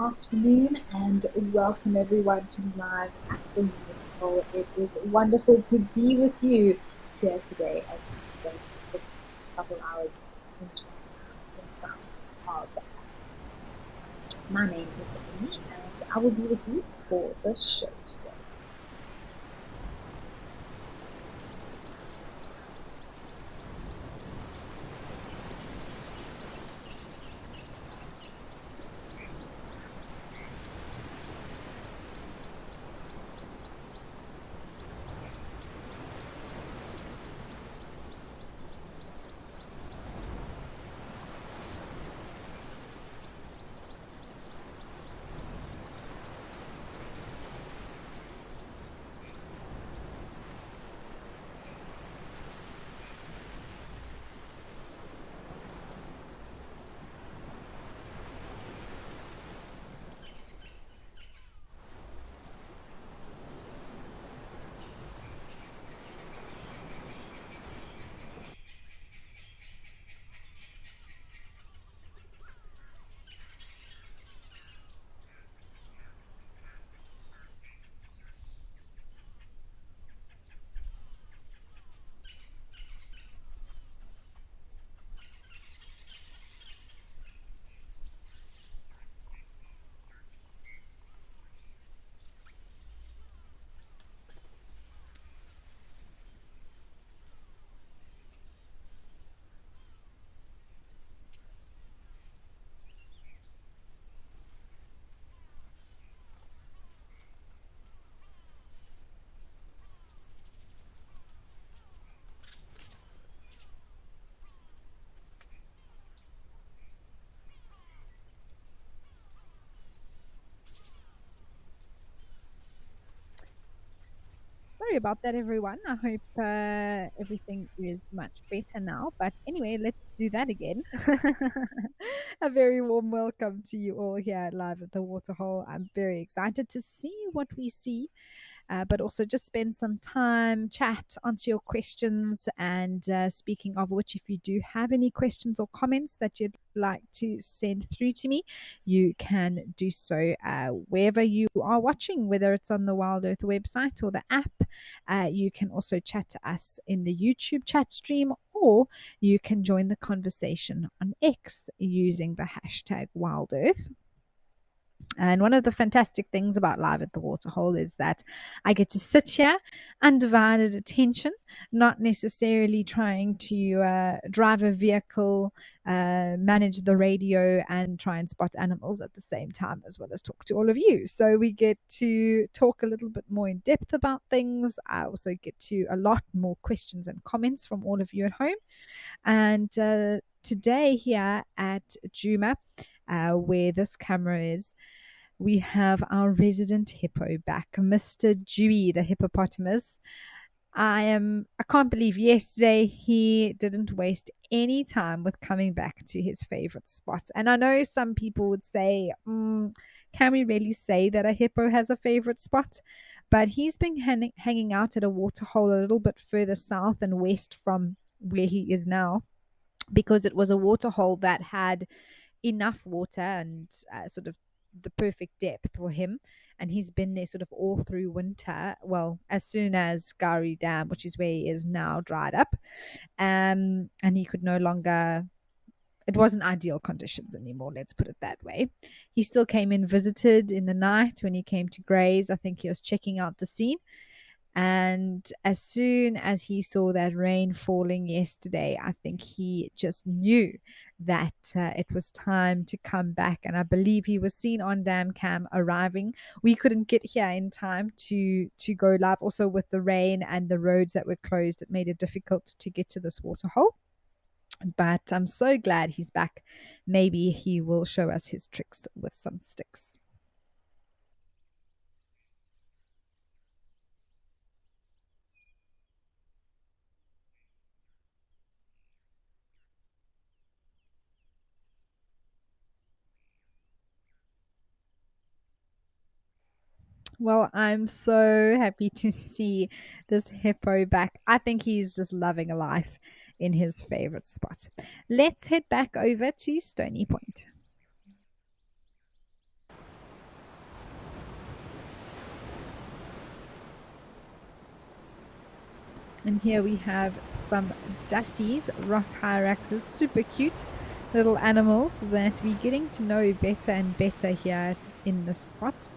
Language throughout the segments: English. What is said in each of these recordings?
afternoon and welcome everyone to Live at the Waterhole. It is wonderful to be with you here today as we spend the next couple hours enjoying the sounds of Africa. My name is Amy and I will be with you for the show today. Sorry about that, everyone. I hope everything is much better now. But anyway, let's do that again. A very warm welcome to you all here live at the Waterhole. I'm very excited to see what we see, but also just spend some time, chat, answer your questions. And speaking of which, if you do have any questions or comments that you'd like to send through to me, you can do so wherever you are watching, whether it's on the Wild Earth website or the app. You can also chat to us in the YouTube chat stream, or you can join the conversation on X using the hashtag Wild Earth. And one of the fantastic things about Live at the Waterhole is that I get to sit here, undivided attention, not necessarily trying to drive a vehicle, manage the radio, and try and spot animals at the same time, as well as talk to all of you. So we get to talk a little bit more in depth about things. I also get to a lot more questions and comments from all of you at home. And today, here at Juma, where this camera is, we have our resident hippo back, Mr. Dewey, the hippopotamus. I can't believe yesterday he didn't waste any time with coming back to his favorite spot. And I know some people would say, can we really say that a hippo has a favorite spot? But he's been hanging out at a waterhole a little bit further south and west from where he is now, because it was a waterhole that had enough water and sort of the perfect depth for him. And he's been there sort of all through winter. Well, as soon as Gari Dam, which is where he is now, dried up, and he could no longer. It wasn't ideal conditions anymore, let's put it that way. He still came in, visited in the night when he came to graze. I think he was checking out the scene, and as soon as he saw that rain falling yesterday, I think he just knew that it was time to come back. And I believe he was seen on Dam Cam arriving. We couldn't get here in time to go live. Also, with the rain and the roads that were closed, it made it difficult to get to this waterhole. But I'm so glad he's back. Maybe he will show us his tricks with some sticks. Well, I'm so happy to see this hippo back. I think he's just loving life in his favorite spot. Let's head back over to Stony Point. And here we have some Dussies, rock hyraxes, super cute little animals that we're getting to know better and better here in this spot.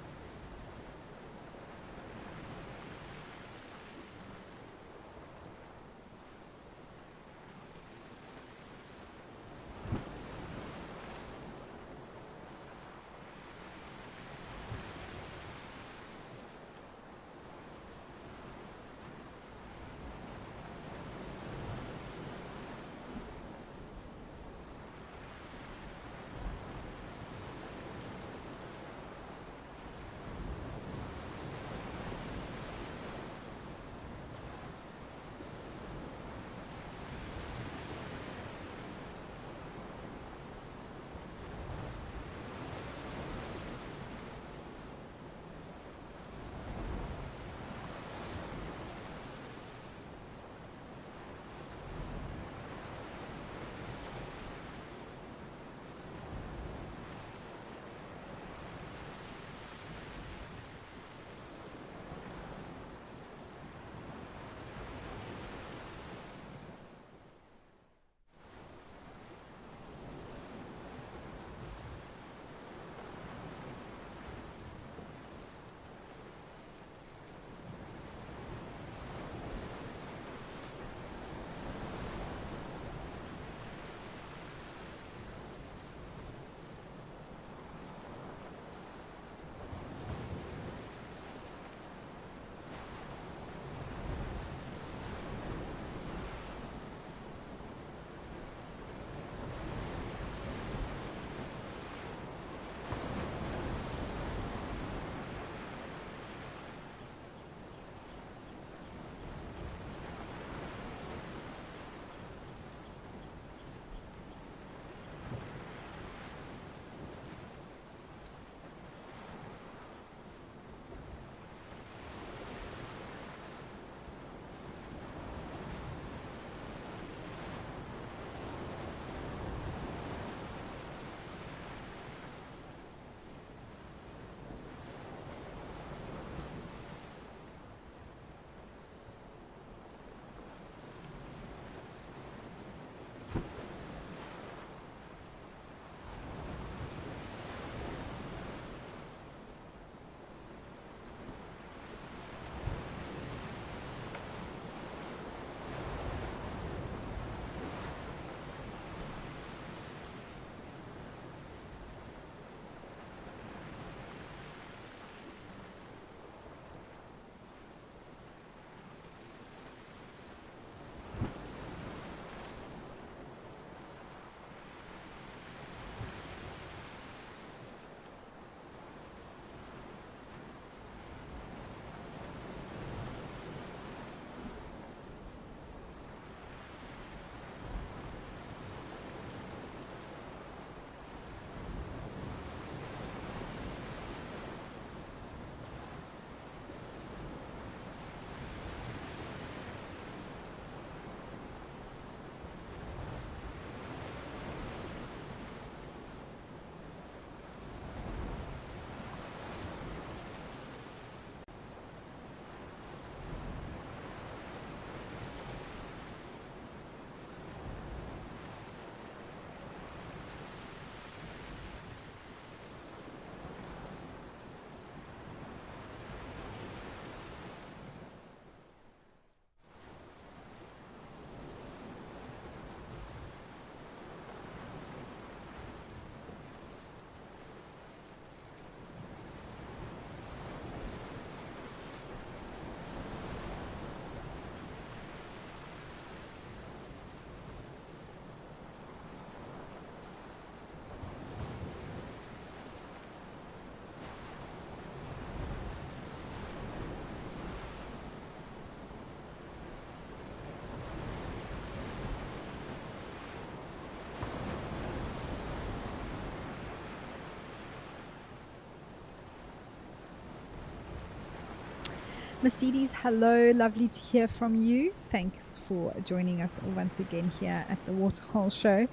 Mercedes, hello. Lovely to hear from you. Thanks for joining us once again here at the Waterhole Show.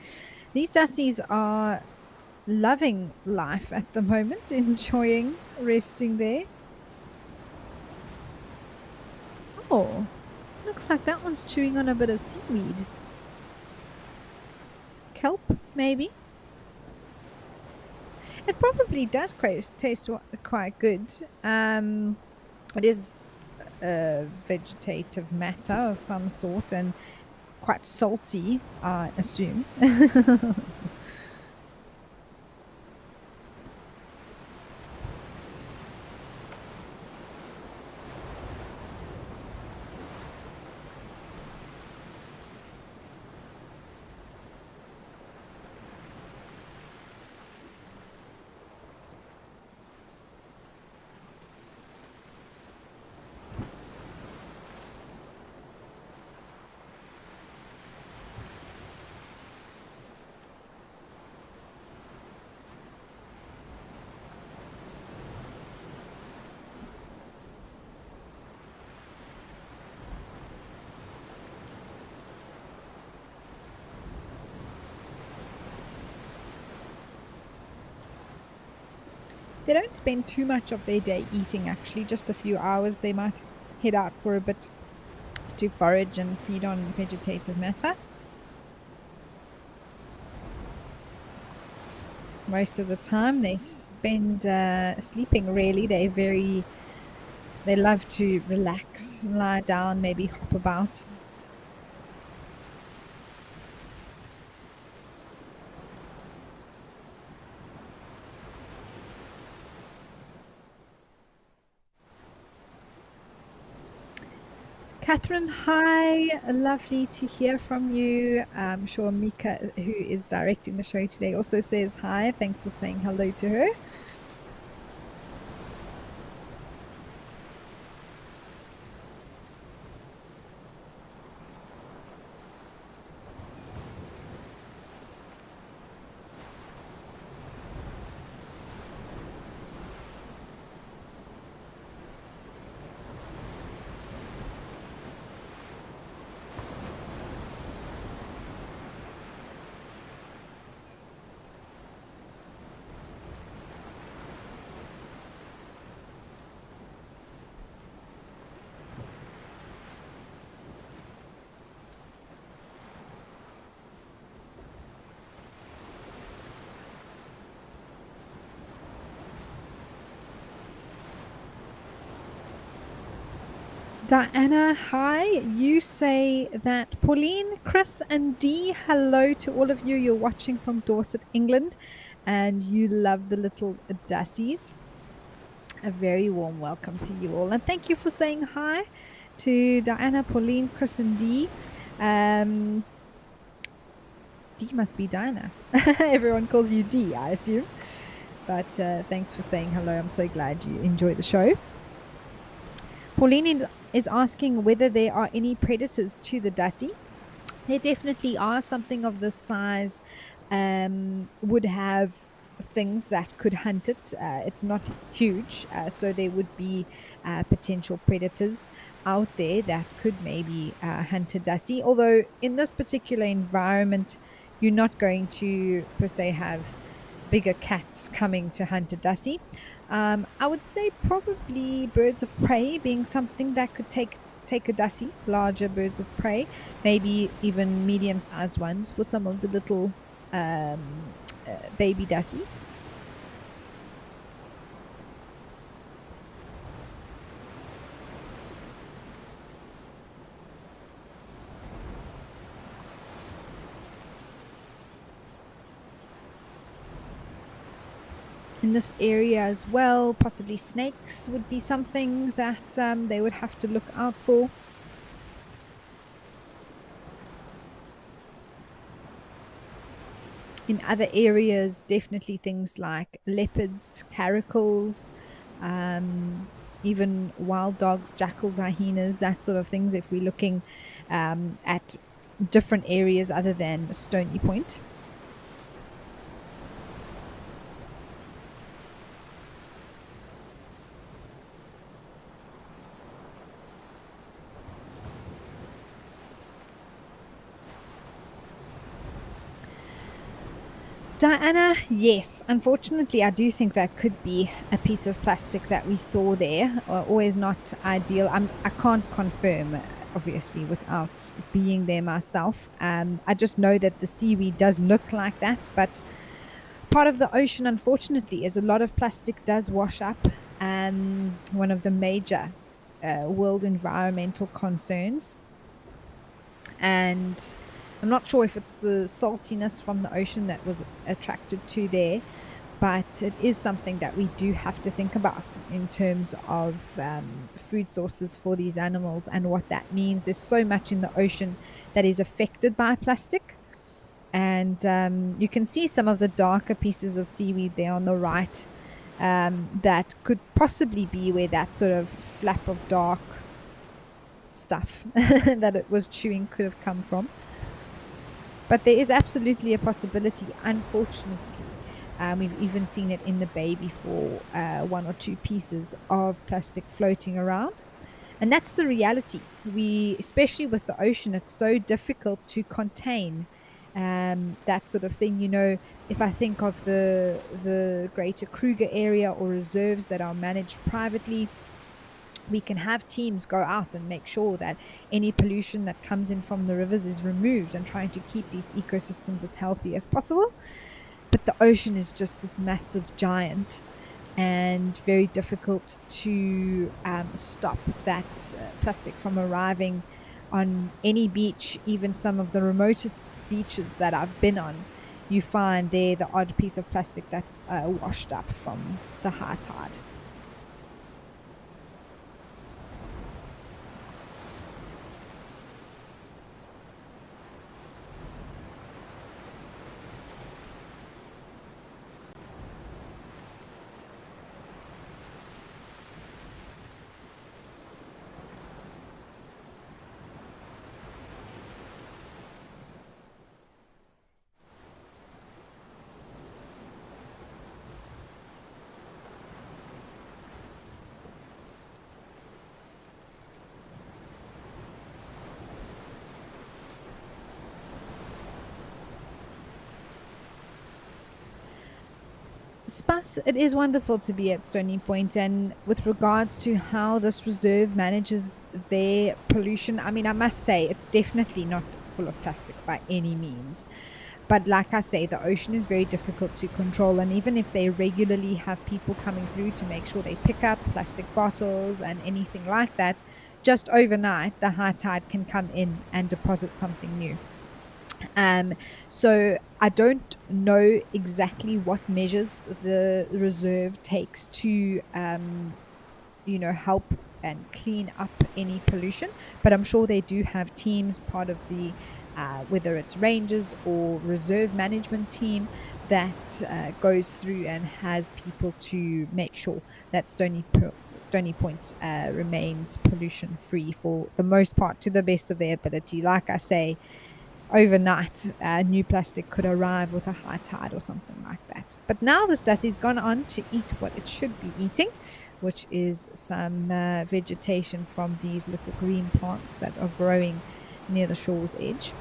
These Dusties are loving life at the moment, enjoying resting there. Oh, look looks like that one's chewing on a bit of seaweed. Kelp, maybe. It probably does taste quite good. It is a vegetative matter of some sort and quite salty, I assume. They don't spend too much of their day eating, actually, just a few hours. They might head out for a bit to forage and feed on vegetative matter. Most of the time they spend sleeping, really. They love to relax, lie down, maybe hop about. Catherine, hi. Lovely to hear from you. I'm sure Mika, who is directing the show today, also says hi. Thanks for saying hello to her. Diana, hi. You say that Pauline, Chris, and Dee, hello to all of you. You're watching from Dorset, England, and you love the little dassies. A very warm welcome to you all. And thank you for saying hi to Diana, Pauline, Chris, and Dee. Dee must be Diana. Everyone calls you Dee, I assume. But thanks for saying hello. I'm so glad you enjoy the show. Pauline is asking whether there are any predators to the dassie. There definitely are. Something of this size would have things that could hunt it. It's not huge, so there would be potential predators out there that could maybe hunt a dassie. Although in this particular environment, you're not going to per se have bigger cats coming to hunt a dassie. I would say probably birds of prey being something that could take a dassie, larger birds of prey, maybe even medium-sized ones for some of the little baby dassies. In this area as well, possibly snakes would be something that they would have to look out for. In other areas, definitely things like leopards, caracals, even wild dogs, jackals, hyenas, that sort of things, if we're looking at different areas other than Stony Point. Diana, yes, unfortunately, I do think that could be a piece of plastic that we saw there. Always not ideal. I can't confirm. obviously, without being there myself. I just know that the seaweed does look like that, but part of the ocean, unfortunately, is a lot of plastic does wash up. One of the major world environmental concerns. And I'm not sure if it's the saltiness from the ocean that was attracted to there, but it is something that we do have to think about in terms of food sources for these animals and what that means. There's so much in the ocean that is affected by plastic. And you can see some of the darker pieces of seaweed there on the right, that could possibly be where that sort of flap of dark stuff that it was chewing could have come from. But there is absolutely a possibility, unfortunately. We've even seen it in the bay before, one or two pieces of plastic floating around. And that's the reality. Especially with the ocean, it's so difficult to contain that sort of thing. If I think of the greater Kruger area or reserves that are managed privately, we can have teams go out and make sure that any pollution that comes in from the rivers is removed and trying to keep these ecosystems as healthy as possible. But the ocean is just this massive giant and very difficult to stop that plastic from arriving on any beach, even some of the remotest beaches that I've been on. You find there the odd piece of plastic that's washed up from the high tide. Spas, it is wonderful to be at Stony Point, and with regards to how this reserve manages their pollution, I mean, I must say it's definitely not full of plastic by any means. But like I say, the ocean is very difficult to control, and even if they regularly have people coming through to make sure they pick up plastic bottles and anything like that, just overnight the high tide can come in and deposit something new. Um, so I don't know exactly what measures the reserve takes to, help and clean up any pollution. But I'm sure they do have teams, part of the whether it's rangers or reserve management team, that goes through and has people to make sure that Stony Point remains pollution free for the most part, to the best of their ability. Like I say, overnight, new plastic could arrive with a high tide or something like that. But now this Dussie's gone on to eat what it should be eating, which is some vegetation from these little green plants that are growing near the shore's edge.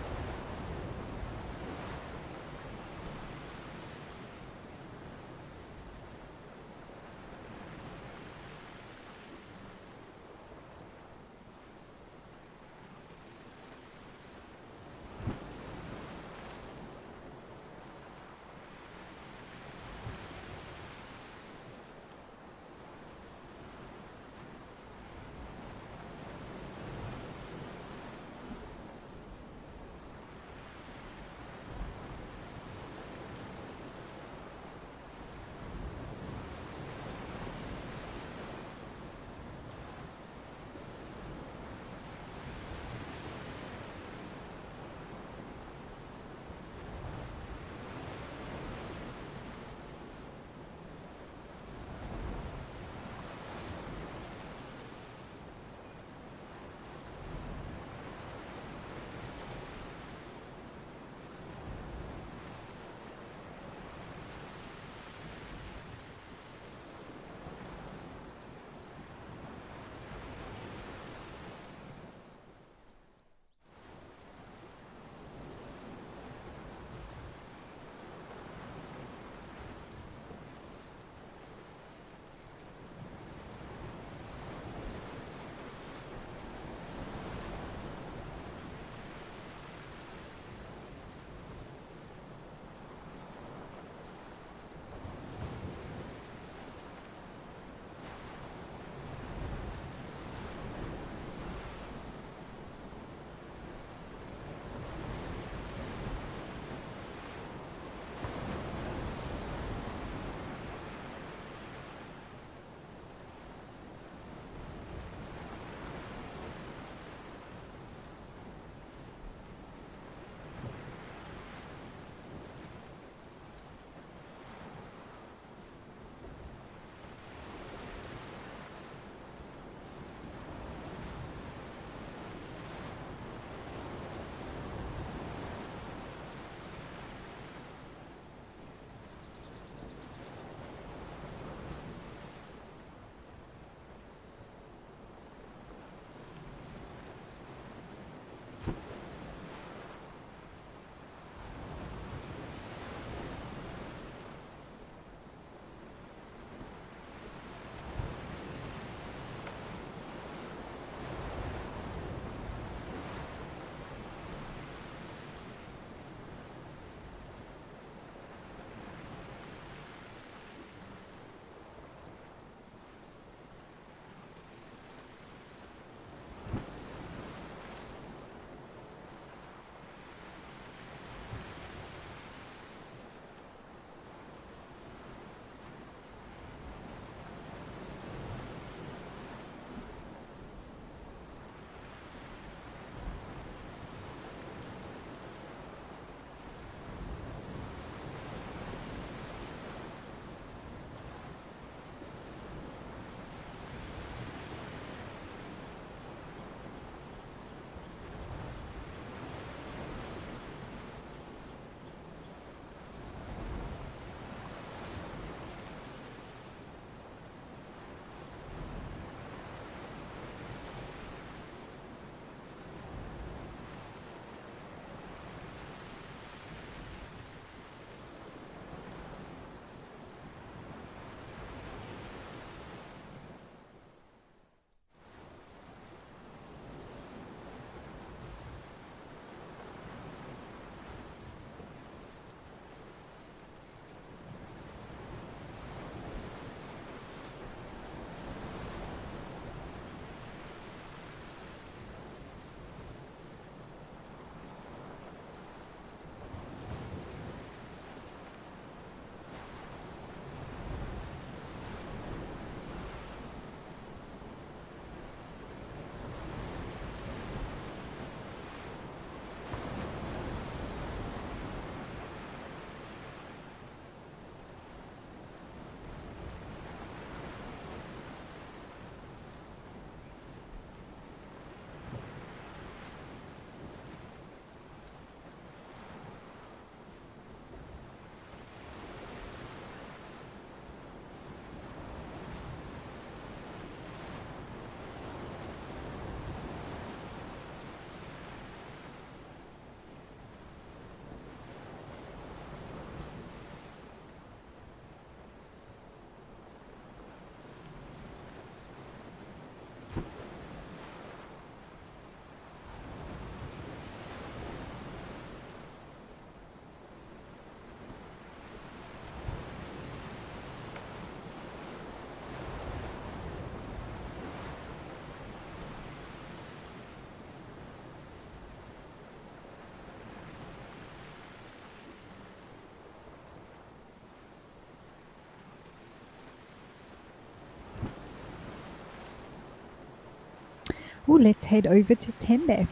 Oh, let's head over to Tembe.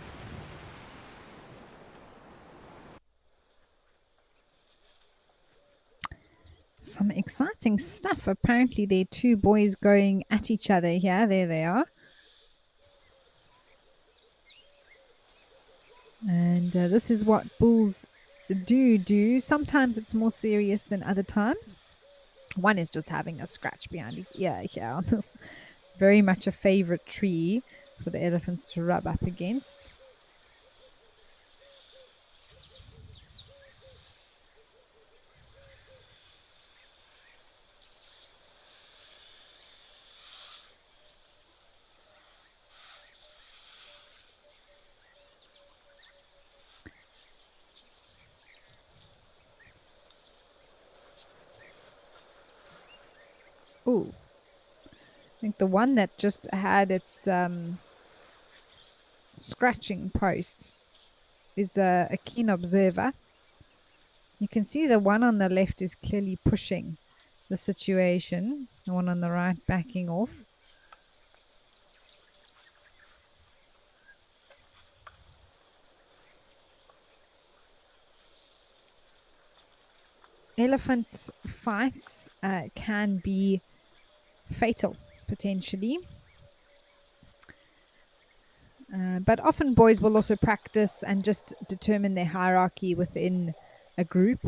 Some exciting stuff. Apparently, there are two boys going at each other here. There they are. And this is what bulls do. Sometimes it's more serious than other times. One is just having a scratch behind his ear here on this very much a favorite tree for the elephants to rub up against. Oh, I think the one that just had its scratching posts is a keen observer. You can see the one on the left is clearly pushing the situation, the one on the right backing off. Elephant fights can be fatal, potentially. But often boys will also practice and just determine their hierarchy within a group.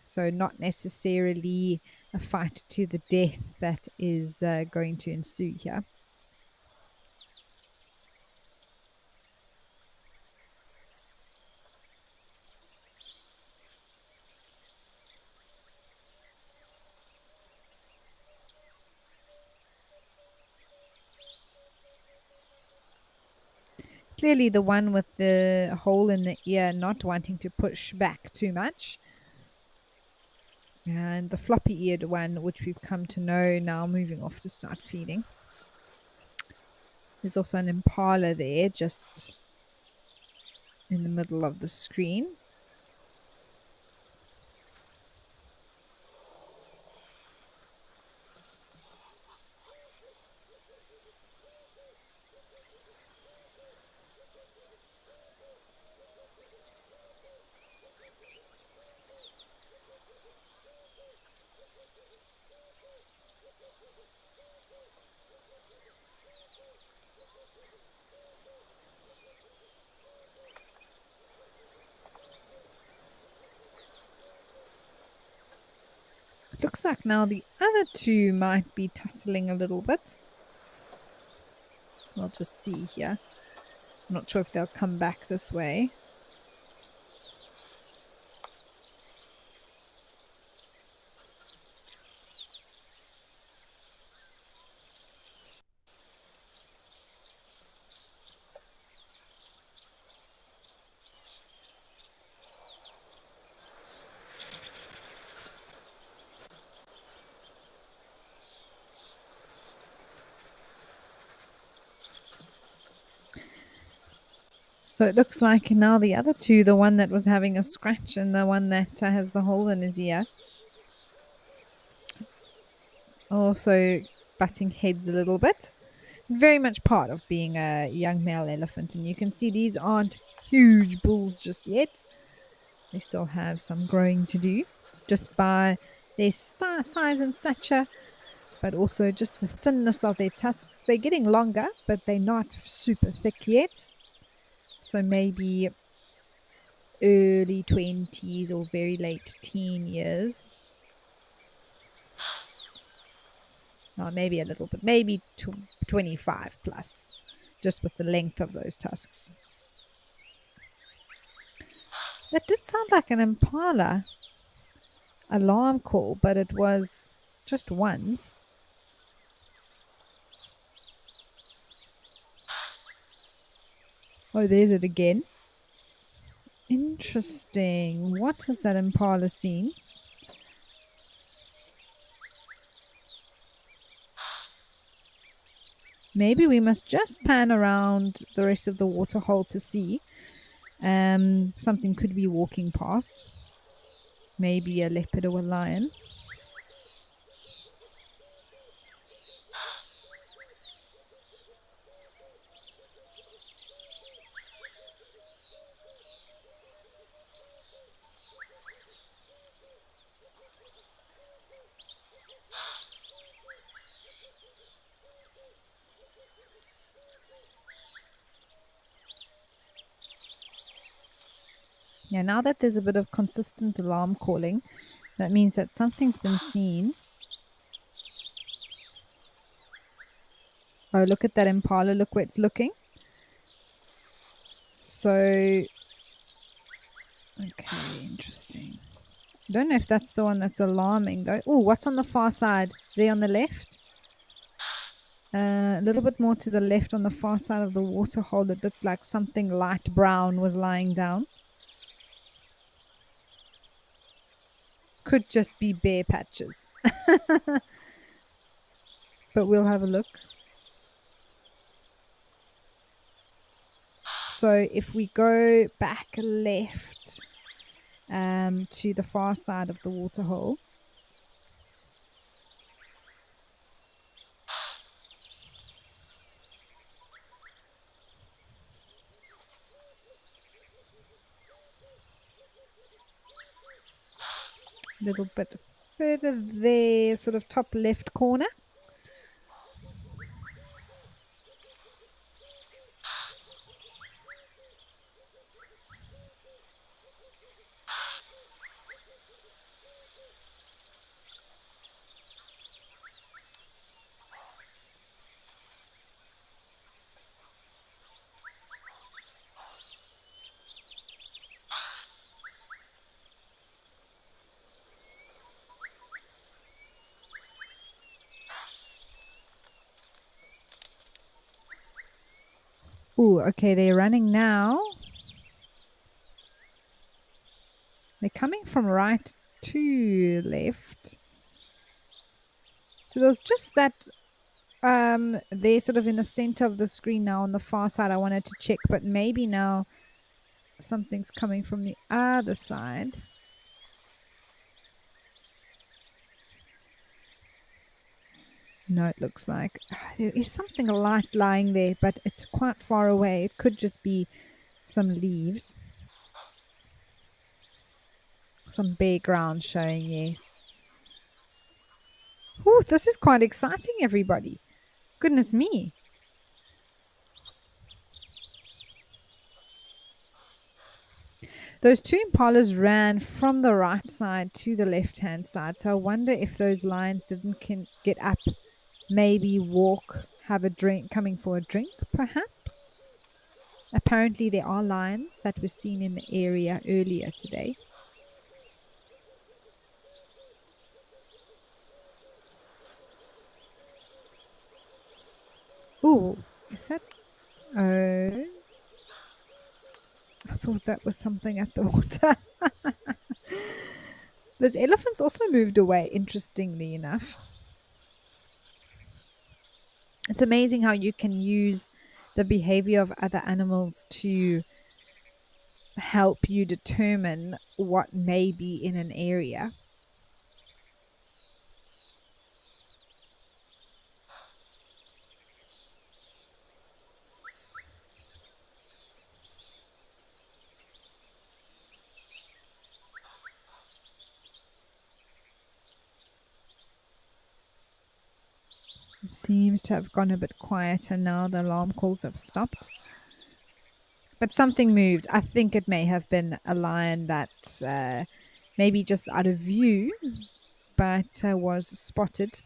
So, not necessarily a fight to the death that is going to ensue here. Clearly, the one with the hole in the ear not wanting to push back too much. And the floppy eared one, which we've come to know now, moving off to start feeding. There's also an impala there, just in the middle of the screen. Looks like now the other two might be tussling a little bit. We'll just see here. I'm not sure if they'll come back this way. So it looks like now the other two, the one that was having a scratch and the one that has the hole in his ear, also butting heads a little bit. Very much part of being a young male elephant. And you can see these aren't huge bulls just yet. They still have some growing to do just by their size and stature, but also just the thinness of their tusks. They're getting longer, but they're not super thick yet. So maybe early 20s or very late teen years. Maybe a little bit, maybe 25 plus, just with the length of those tusks. That did sound like an impala alarm call, but it was just once. Oh, there's it again. Interesting. What has that impala seen? Maybe we must just pan around the rest of the waterhole to see. Something could be walking past. Maybe a leopard or a lion. Yeah, now that there's a bit of consistent alarm calling, that means that something's been seen. Oh, look at that impala. Look where it's looking. So, okay, interesting. I don't know if that's the one that's alarming though. Oh, what's on the far side? There on the left? A little bit more to the left on the far side of the waterhole, it looked like something light brown was lying down. Could just be bare patches. But we'll have a look. So if we go back left to the far side of the waterhole, a little bit further there, sort of top left corner. Oh, okay, they're running now. They're coming from right to left. So there's just that they're sort of in the center of the screen now on the far side. I wanted to check, but maybe now something's coming from the other side. No, it looks like there is something light lying there, but it's quite far away. It could just be some leaves. Some bare ground showing, yes. Ooh, this is quite exciting, everybody. Goodness me. Those two impalas ran from the right side to the left-hand side. So I wonder if those lions didn't get up, maybe walk, have a drink, coming for a drink, perhaps. Apparently there are lions that were seen in the area earlier today. Ooh, is that... Oh, I thought that was something at the water. Those elephants also moved away, interestingly enough. It's amazing how you can use the behavior of other animals to help you determine what may be in an area. It seems to have gone a bit quieter now. The alarm calls have stopped. But something moved. I think it may have been a lion that maybe just out of view, but was spotted.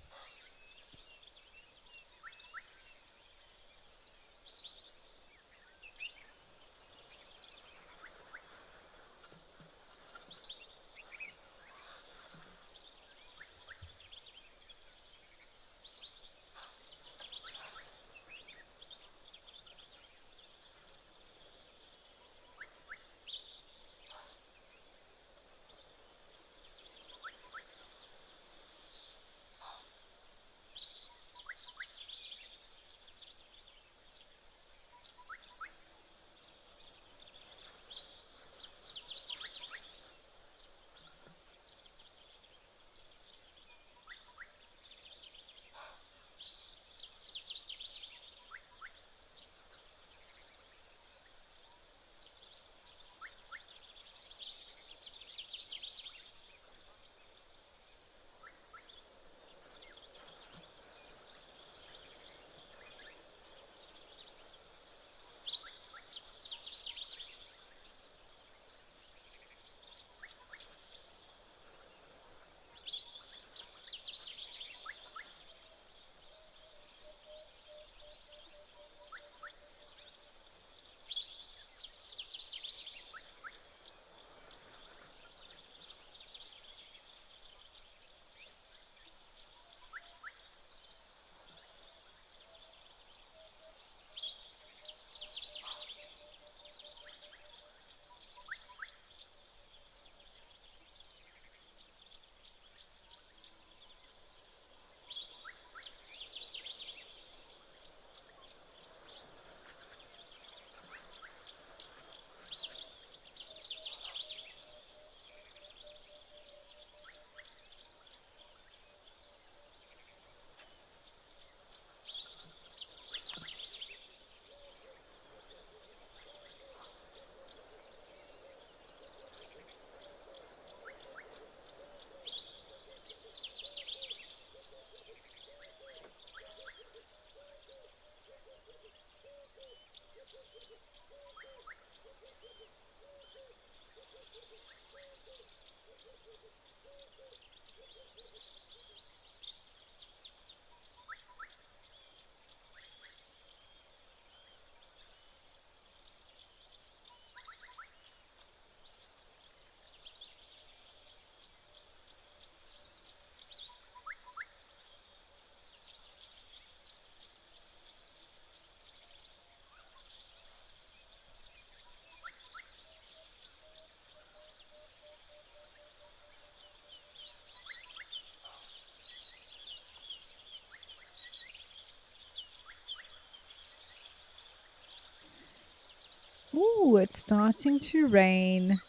Ooh, it's starting to rain.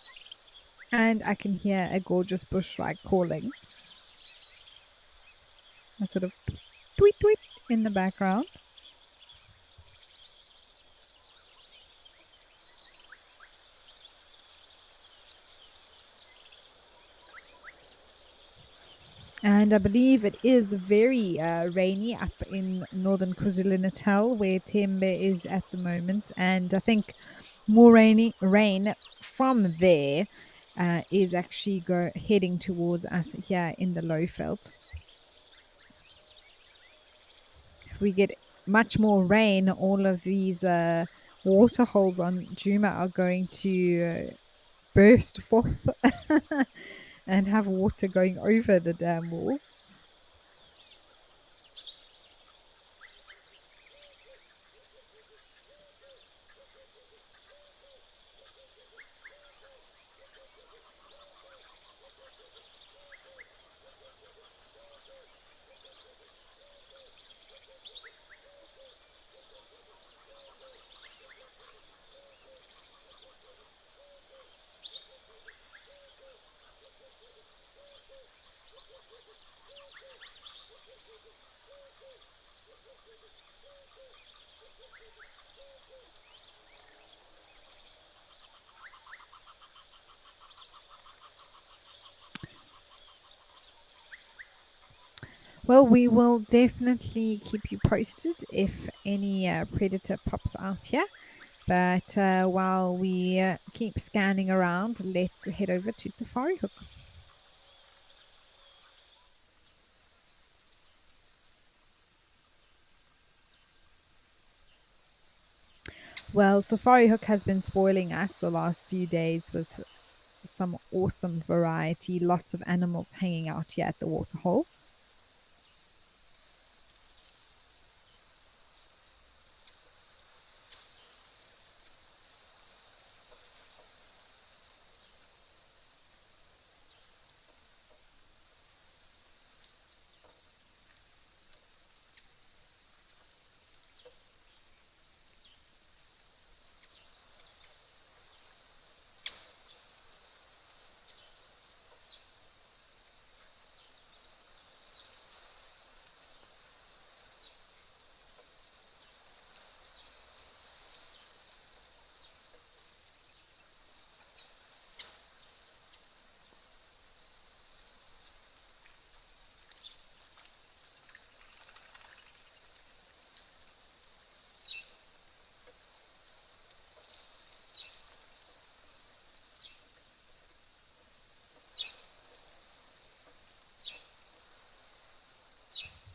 And I can hear a gorgeous bushshrike calling. A sort of tweet tweet in the background. And I believe it is very rainy up in northern KwaZulu Natal, where Tembe is at the moment. And I think more rain from there is actually heading towards us here in the Lowveld. If we get much more rain, all of these water holes on Juma are going to burst forth and have water going over the dam walls. Well, we will definitely keep you posted if any predator pops out here. But while we keep scanning around, let's head over to Safari Hook. Well, Safari Hook has been spoiling us the last few days with some awesome variety, lots of animals hanging out here at the waterhole.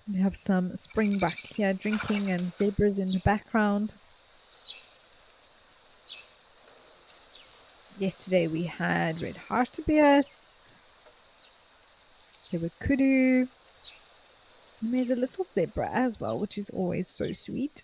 We have some springbuck here drinking and zebras in the background. Yesterday we had red hartebeest. There were kudu. And there's a little zebra as well, which is always so sweet.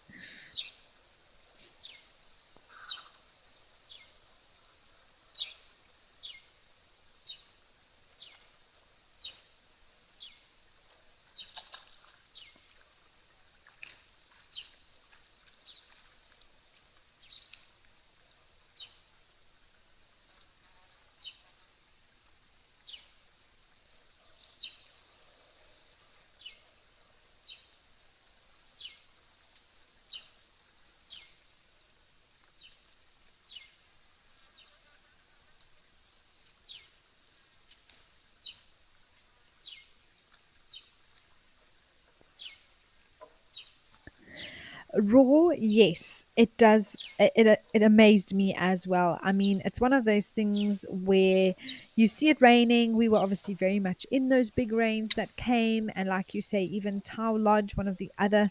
Raw, yes. It does. It amazed me as well. I mean, it's one of those things where you see it raining. We were obviously very much in those big rains that came, and like you say, even Tau Lodge, one of the other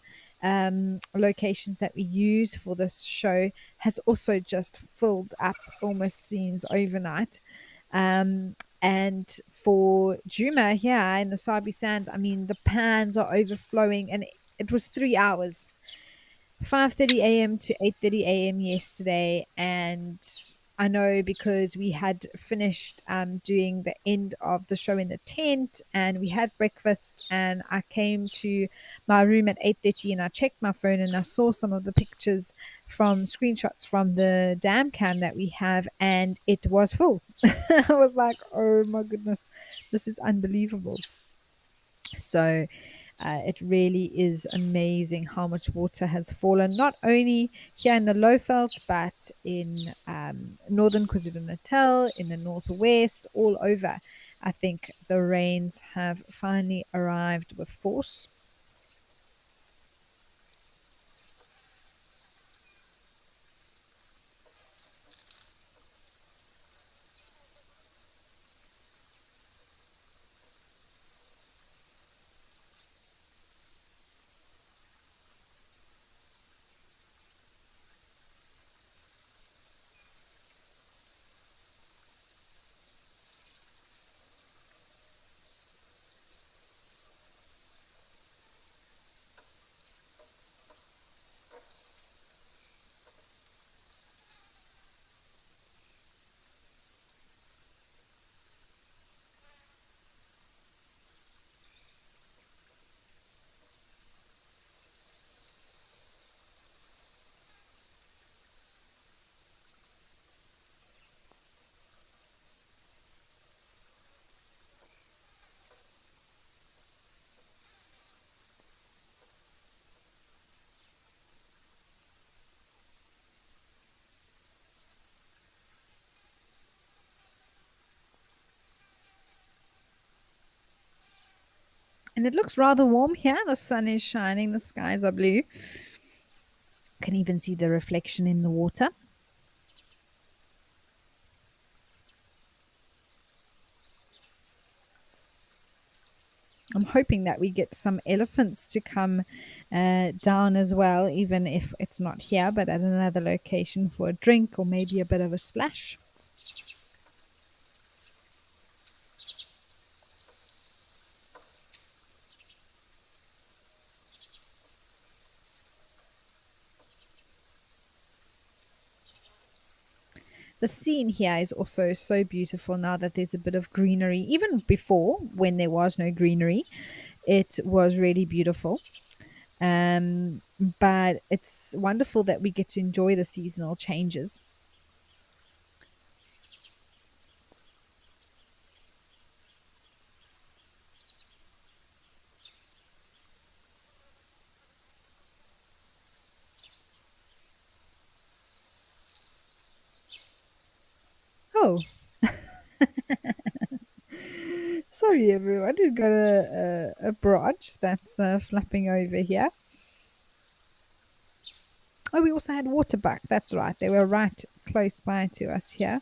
locations that we use for this show, has also just filled up. Almost seems overnight. And for Juma here in the Sabi Sands, I mean, the pans are overflowing, and it was 3 hours, 5:30 a.m. to 8:30 a.m. yesterday, and I know because we had finished doing the end of the show in the tent, and we had breakfast, and I came to my room at 8:30, and I checked my phone, and I saw some of the pictures from screenshots from the dam cam that we have, and it was full. I was like, oh my goodness, this is unbelievable. So it really is amazing how much water has fallen, not only here in the Lowveld, but in northern KwaZulu-Natal, in the northwest, all over. I think the rains have finally arrived with force. And it looks rather warm here. The sun is shining, the skies are blue. Can even see the reflection in the water. I'm hoping that we get some elephants to come down as well, even if it's not here, but at another location for a drink or maybe a bit of a splash. The scene here is also so beautiful now that there's a bit of greenery. Even before, when there was no greenery, it was really beautiful. Um, but it's wonderful that we get to enjoy the seasonal changes. Oh, sorry everyone, we've got a barrage that's flapping over here. Oh, we also had water buck. That's right. They were right close by to us here.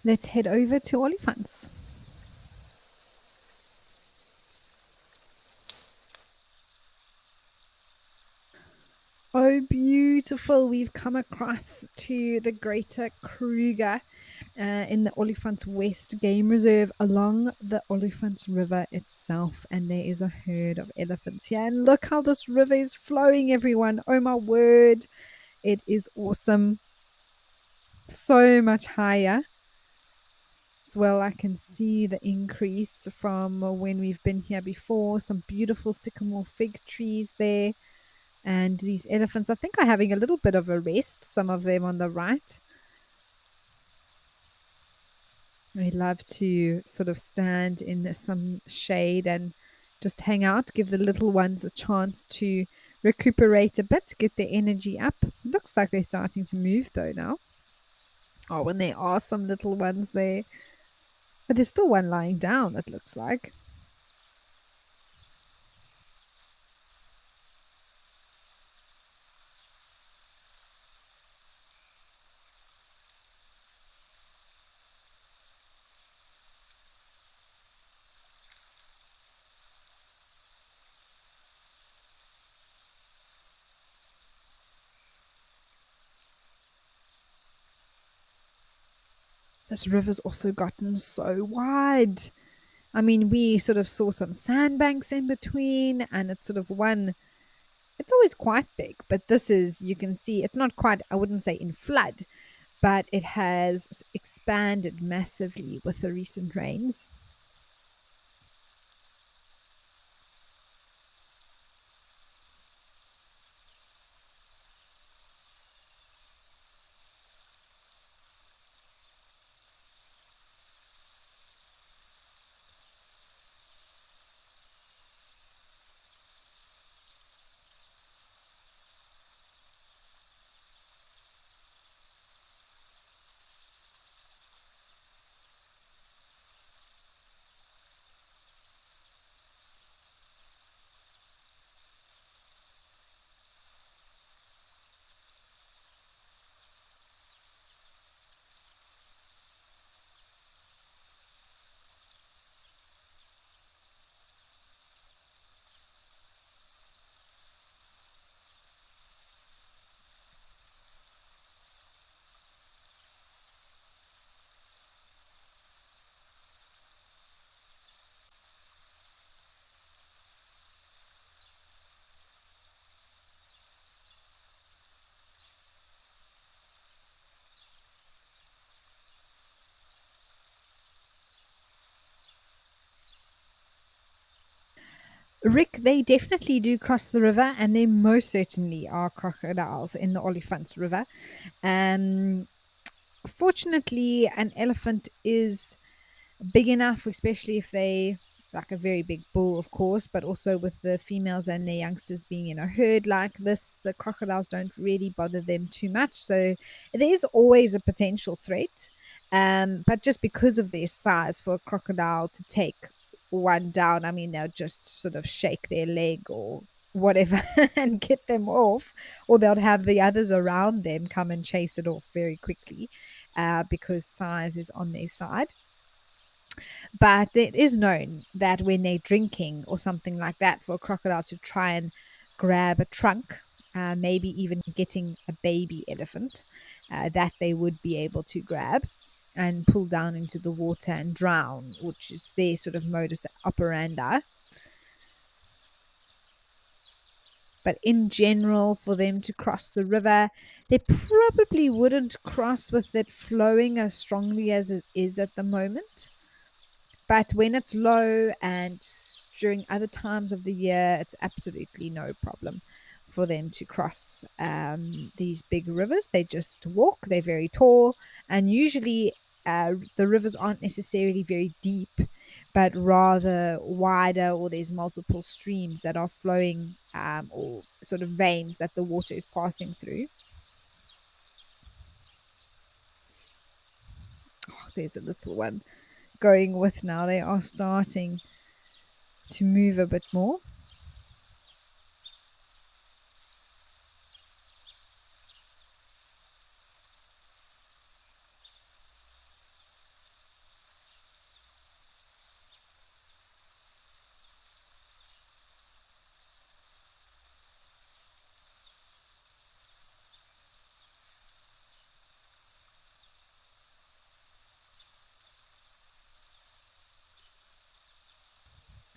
Let's head over to Olifants. Oh, beautiful. We've come across to the Greater Kruger in the Olifants West Game Reserve along the Olifants River itself. And there is a herd of elephants here. And look how this river is flowing, everyone. Oh, my word. It is awesome. So much higher. As well, I can see the increase from when we've been here before. Some beautiful sycamore fig trees there. And these elephants, I think, are having a little bit of a rest, some of them on the right. They love to sort of stand in some shade and just hang out, give the little ones a chance to recuperate a bit, get their energy up. Looks like they're starting to move though now. Oh, and there are some little ones there. But there's still one lying down, it looks like. This river's also gotten so wide. I mean, we sort of saw some sandbanks in between, and it's sort of one. It's always quite big, but this is, you can see, it's not quite, I wouldn't say in flood, but it has expanded massively with the recent rains. Rick, they definitely do cross the river, and there most certainly are crocodiles in the Olifants River. Um, Fortunately, an elephant is big enough, especially if they, like a very big bull, of course, but also with the females and their youngsters being in a herd like this, the crocodiles don't really bother them too much. So there is always a potential threat. But just because of their size, for a crocodile to take one down, I mean, they'll just sort of shake their leg or whatever and get them off, or they'll have the others around them come and chase it off very quickly because size is on their side. But it is known that when they're drinking or something like that, for a crocodile to try and grab a trunk, maybe even getting a baby elephant, that they would be able to grab and pull down into the water and drown, which is their sort of modus operandi. But in general, for them to cross the river, they probably wouldn't cross with it flowing as strongly as it is at the moment. But when it's low and during other times of the year, it's absolutely no problem for them to cross these big rivers. They just walk, they're very tall, and usually the rivers aren't necessarily very deep, but rather wider, or there's multiple streams that are flowing or sort of veins that the water is passing through. Oh, there's a little one going with now. They are starting to move a bit more.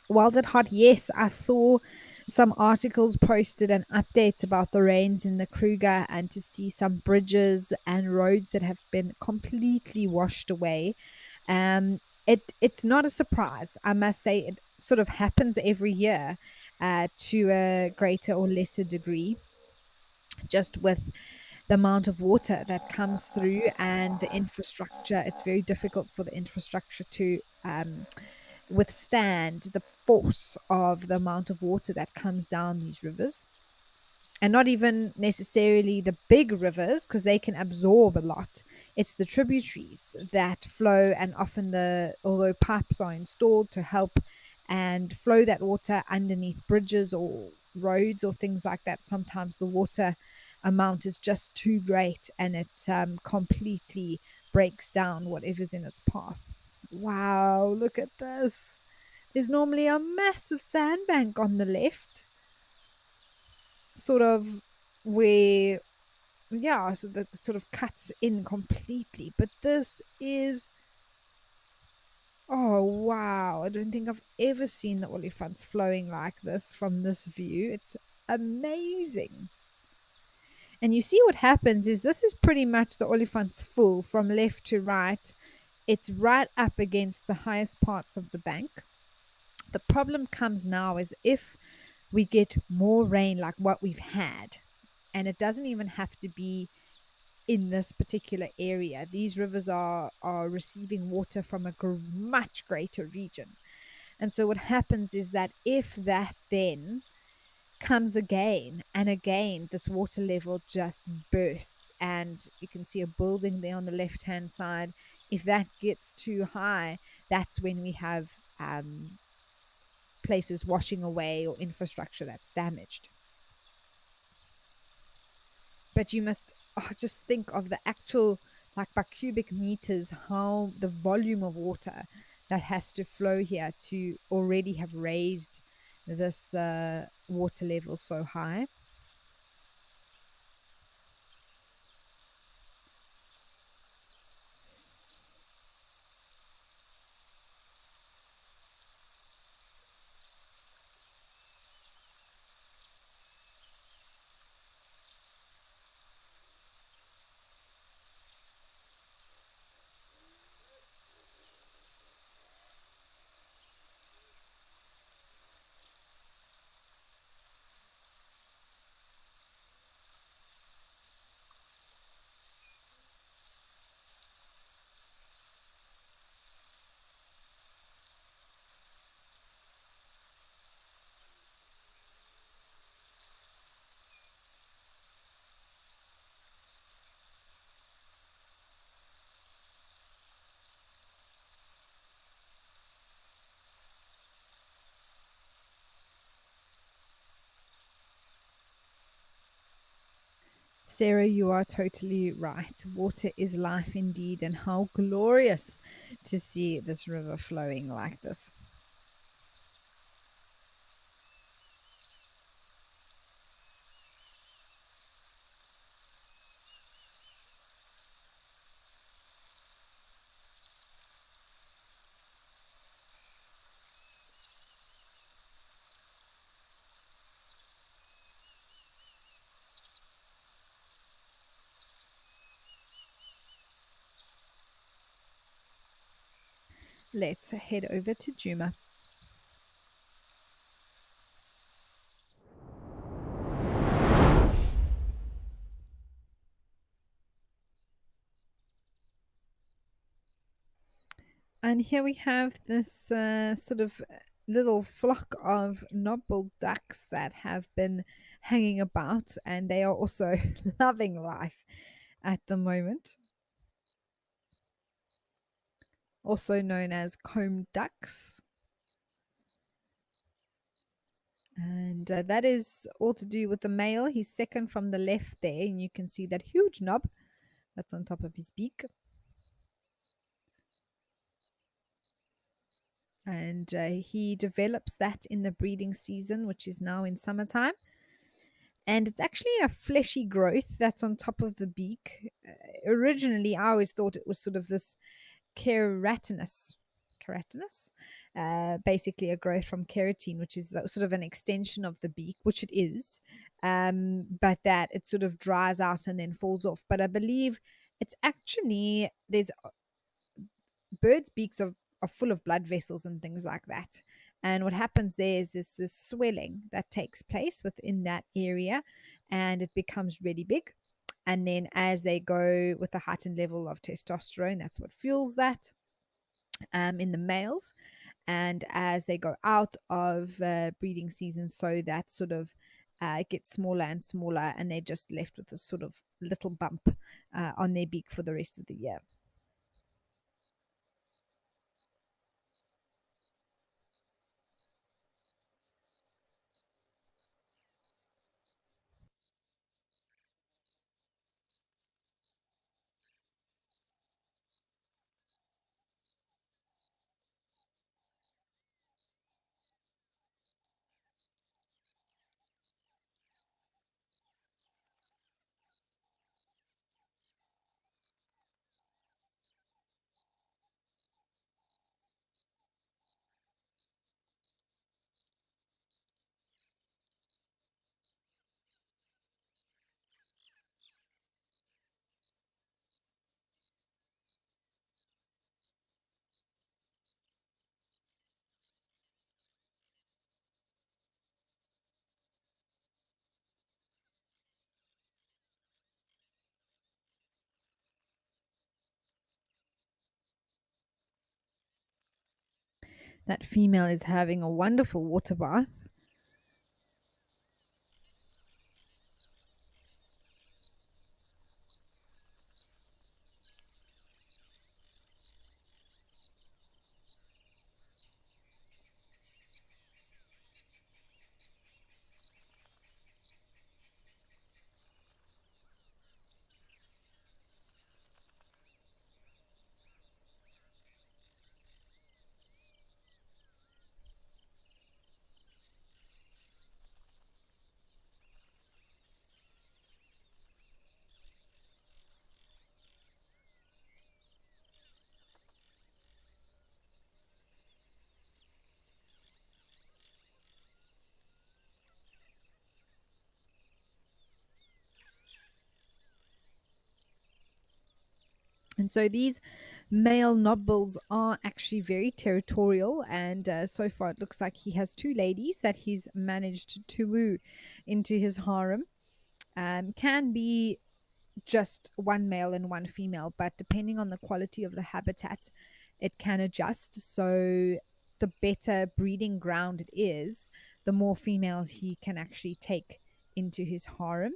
Wild at Heart, yes, I saw some articles posted and updates about the rains in the Kruger, and to see some bridges and roads that have been completely washed away. It's not a surprise, I must say. It sort of happens every year, to a greater or lesser degree, just with the amount of water that comes through and the infrastructure. It's very difficult for the infrastructure to withstand the force of the amount of water that comes down these rivers. And not even necessarily the big rivers, because they can absorb a lot. It's the tributaries that flow, and often, although pipes are installed to help and flow that water underneath bridges or roads or things like that, sometimes the water amount is just too great, and it completely breaks down whatever's in its path. Wow, look at this. There's normally a massive sandbank on the left, sort of, where, yeah, so that sort of cuts in completely. But this is, oh wow, I don't think I've ever seen the olifants flowing like this from this view. It's amazing. And you see what happens is, this is pretty much the olifants full from left to right. It's right up against the highest parts of the bank. The problem comes now is if we get more rain like what we've had, and it doesn't even have to be in this particular area. These rivers are receiving water from a much greater region. And so what happens is that if that then comes again and again, this water level just bursts, and you can see a building there on the left hand side. If that gets too high, that's when we have places washing away or infrastructure that's damaged. But you must, just think of the actual, like, by cubic meters, how the volume of water that has to flow here to already have raised this water level so high. Sarah, you are totally right. Water is life indeed, and how glorious to see this river flowing like this. Let's head over to Juma. And here we have this sort of little flock of knobbed ducks that have been hanging about, and they are also loving life at the moment. Also known as comb ducks. And that is all to do with the male. He's second from the left there, and you can see that huge knob that's on top of his beak. And he develops that in the breeding season, which is now in summertime. And it's actually a fleshy growth that's on top of the beak. Originally, I always thought it was sort of this keratinous, keratinous, basically a growth from keratin, which is sort of an extension of the beak, which it is, but that it sort of dries out and then falls off. But I believe it's actually, there's birds' beaks are full of blood vessels and things like that. And what happens there is this swelling that takes place within that area, and it becomes really big. And then as they go with a heightened level of testosterone, that's what fuels that, in the males. And as they go out of breeding season, so that sort of it gets smaller and smaller, and they're just left with a sort of little bump on their beak for the rest of the year. That female is having a wonderful water bath. And so these male knobbles are actually very territorial. And so far, it looks like he has two ladies that he's managed to woo into his harem. Can be just one male and one female, but depending on the quality of the habitat, it can adjust. So the better breeding ground it is, the more females he can actually take into his harem.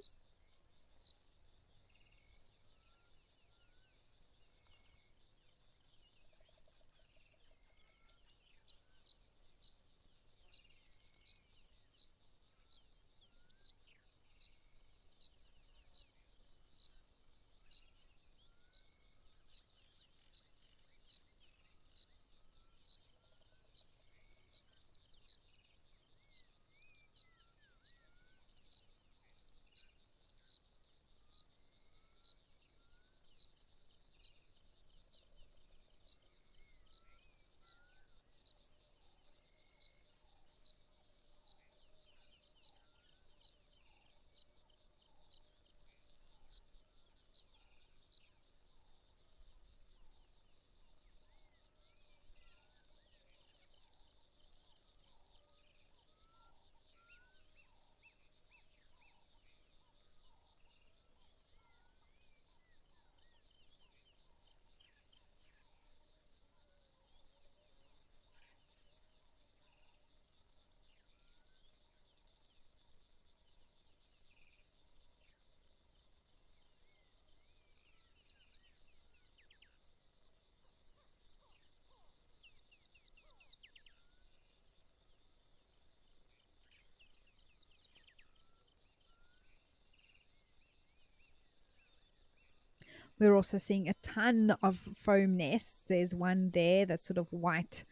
We're also seeing a ton of foam nests. There's one there, that's sort of white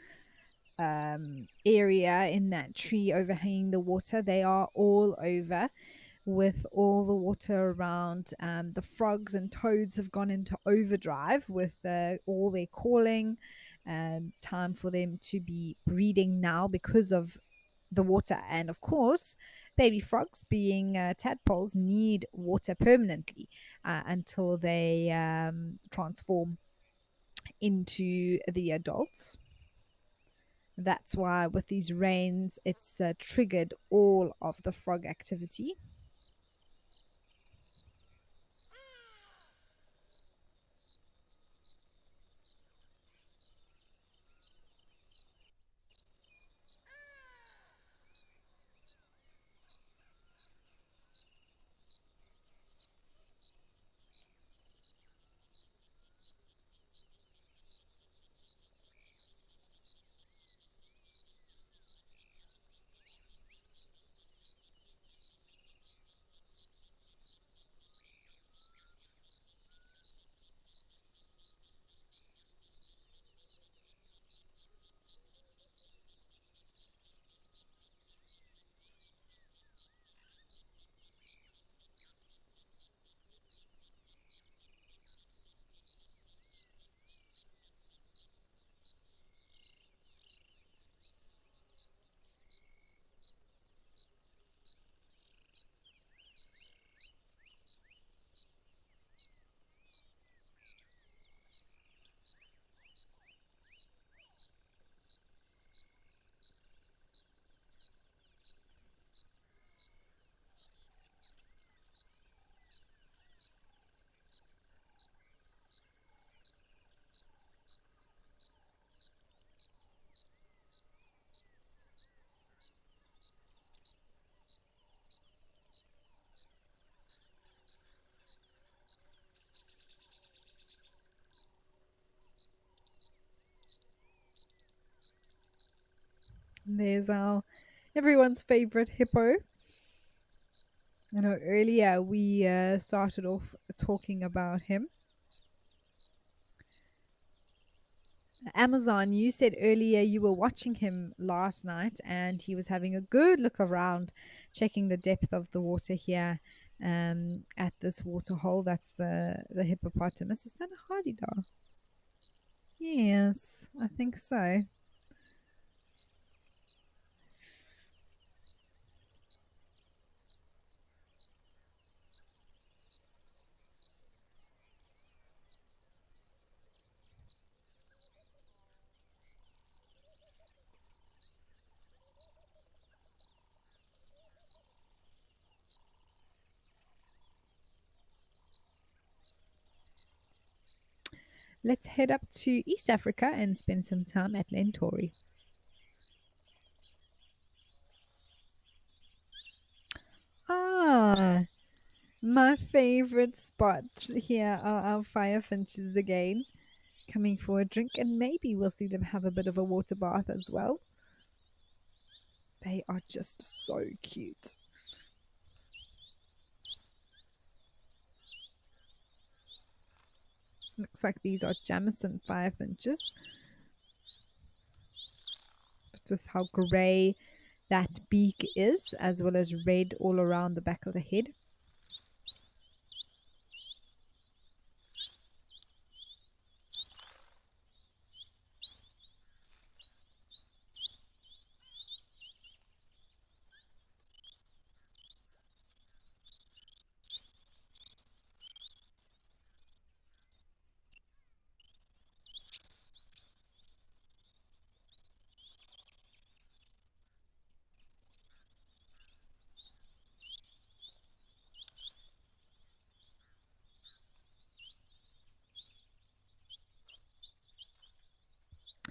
area in that tree overhanging the water. They are all over with all the water around. The frogs and toads have gone into overdrive with all their calling. time for them to be breeding now because of the water. And of course, baby frogs, being tadpoles, need water permanently until they transform into the adults. That's why with these rains, it's triggered all of the frog activity. There's our everyone's favorite hippo. I know earlier we started off talking about him. Amazon, you said earlier you were watching him last night and he was having a good look around, checking the depth of the water here at this water hole. That's the hippopotamus. Is that a hardy dog? Yes, I think so. Let's head up to East Africa and spend some time at Lentori. Ah, my favorite spot. Here are our firefinches again, coming for a drink, and maybe we'll see them have a bit of a water bath as well. They are just so cute. Looks like these are Jamison firefinches. Just how grey that beak is, as well as red all around the back of the head.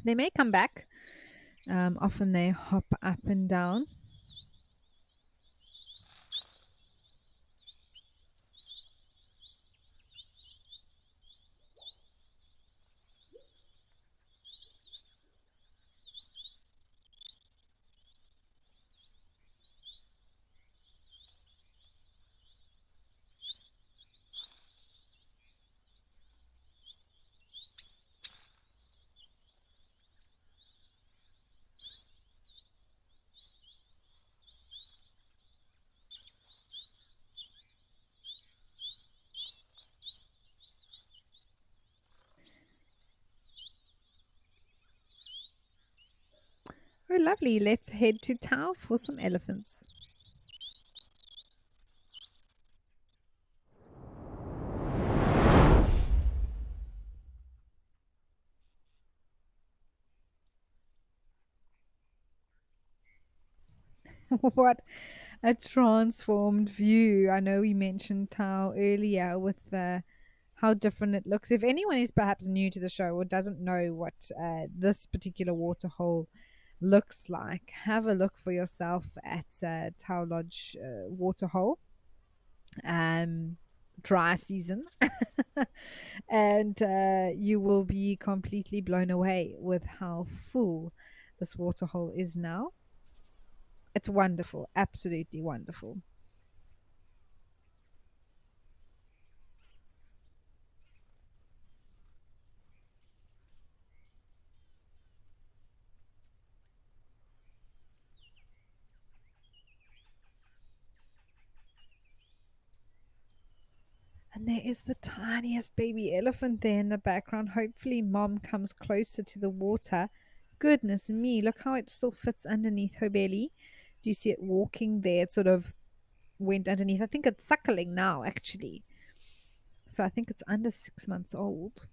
They may come back. Often they hop up and down. Oh, lovely. Let's head to Tao for some elephants. What a transformed view. I know we mentioned Tao earlier with how different it looks. If anyone is perhaps new to the show or doesn't know what this particular waterhole looks like, have a look for yourself at Tao Lodge waterhole. Dry season, and you will be completely blown away with how full this waterhole is now. It's wonderful, absolutely wonderful. And there is the tiniest baby elephant there in the background. Hopefully, mom comes closer to the water. Goodness me, look how it still fits underneath her belly. Do you see it walking there? It sort of went underneath. I think it's suckling now, actually. So I think it's under 6 months old.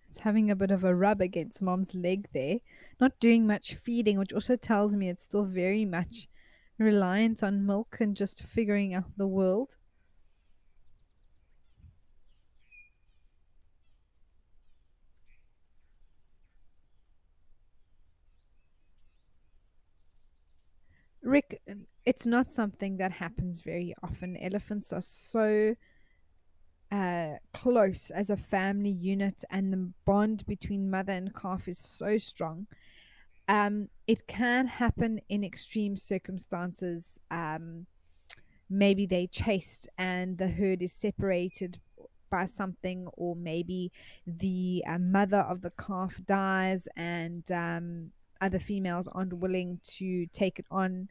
It's having a bit of a rub against mom's leg there, not doing much feeding, which also tells me it's still very much reliant on milk and just figuring out the world. Rick, it's not something that happens very often. Elephants are so close as a family unit, and the bond between mother and calf is so strong. It can happen in extreme circumstances. Maybe they chased and the herd is separated by something, or maybe the mother of the calf dies and other females aren't willing to take it on.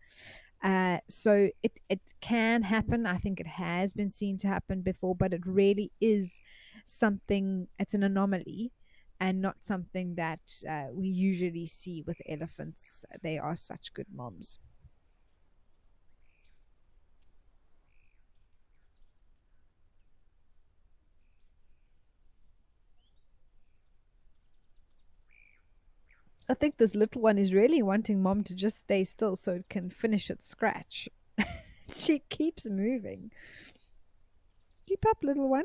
So it can happen. I think it has been seen to happen before, but it really is something, it's an anomaly and not something that we usually see with elephants. They are such good moms. I think this little one is really wanting mom to just stay still so it can finish its scratch. She keeps moving. Keep up, little one.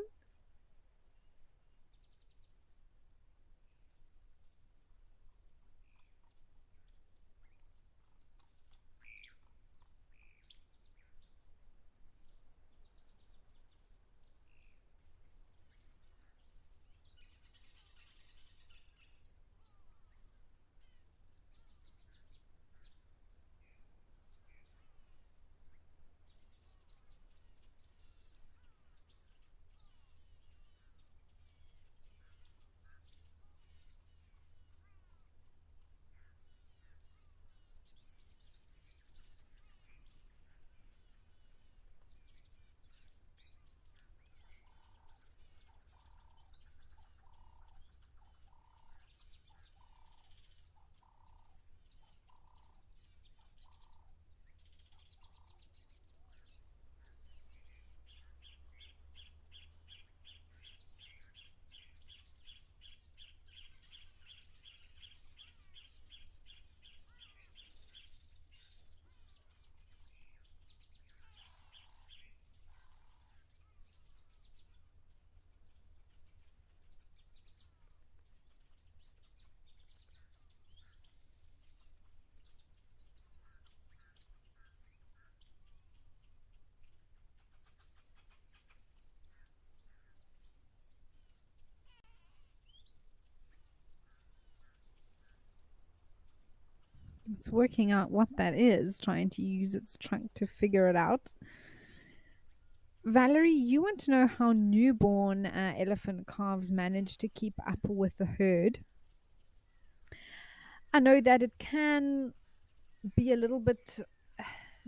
It's working out what that is, trying to use its trunk to figure it out. Valerie, you want to know how newborn elephant calves manage to keep up with the herd? I know that it can be a little bit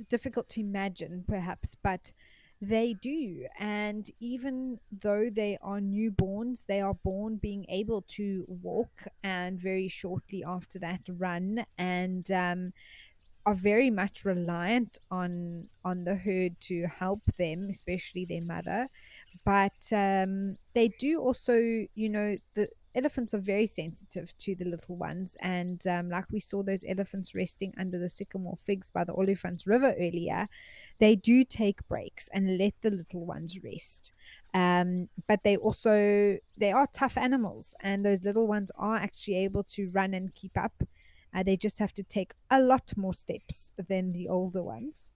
difficult to imagine, perhaps, but they do. And even though they are newborns, they are born being able to walk and very shortly after that run, and are very much reliant on the herd to help them, especially their mother. But they do also, the elephants are very sensitive to the little ones, and like we saw those elephants resting under the sycamore figs by the Olifants River earlier, they do take breaks and let the little ones rest. But they are tough animals, and those little ones are actually able to run and keep up. They just have to take a lot more steps than the older ones.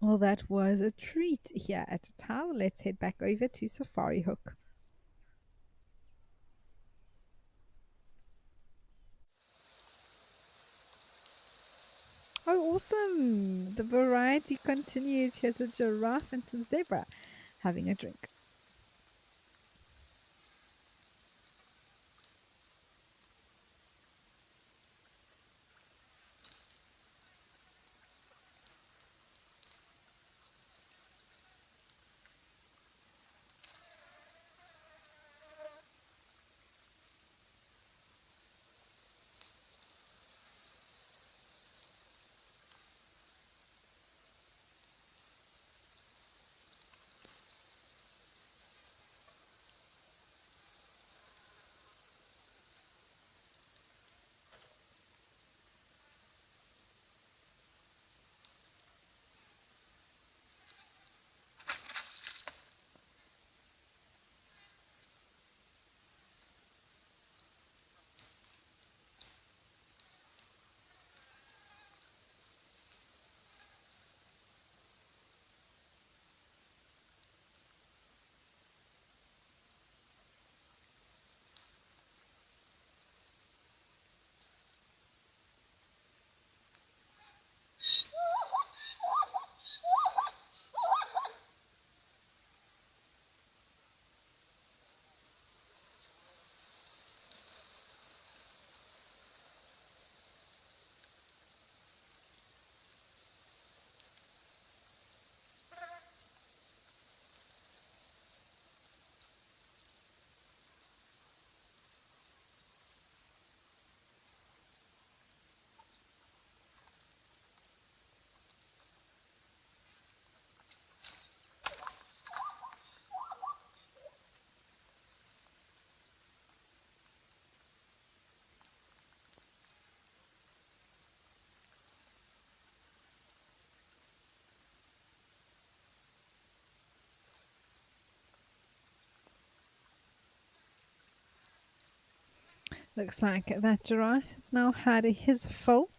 Well, that was a treat here at Tau. Let's head back over to Safari Hook. Oh, awesome! The variety continues. Here's a giraffe and some zebra having a drink. Looks like that giraffe has now had his fill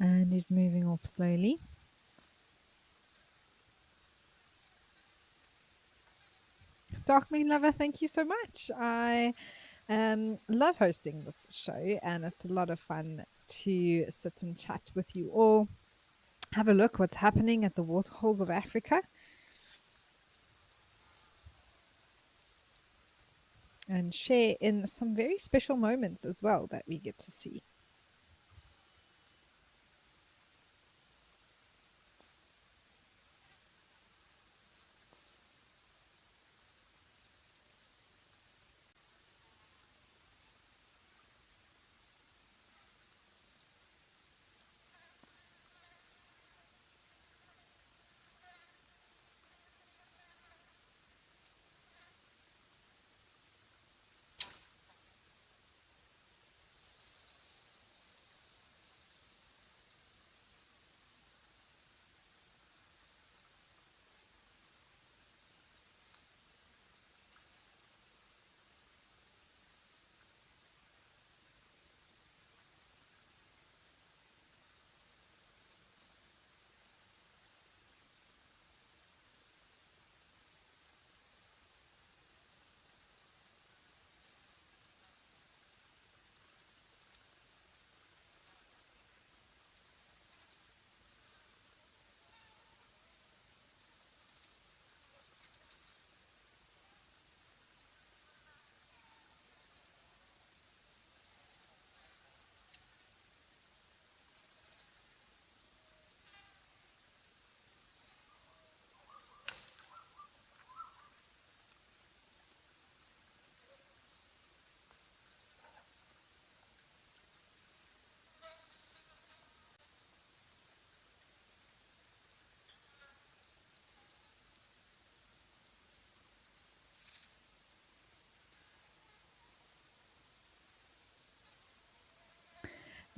and is moving off slowly. Dark Moon Lover, thank you so much. I love hosting this show, and it's a lot of fun to sit and chat with you all. Have a look what's happening at the waterholes of Africa, and share in some very special moments as well that we get to see.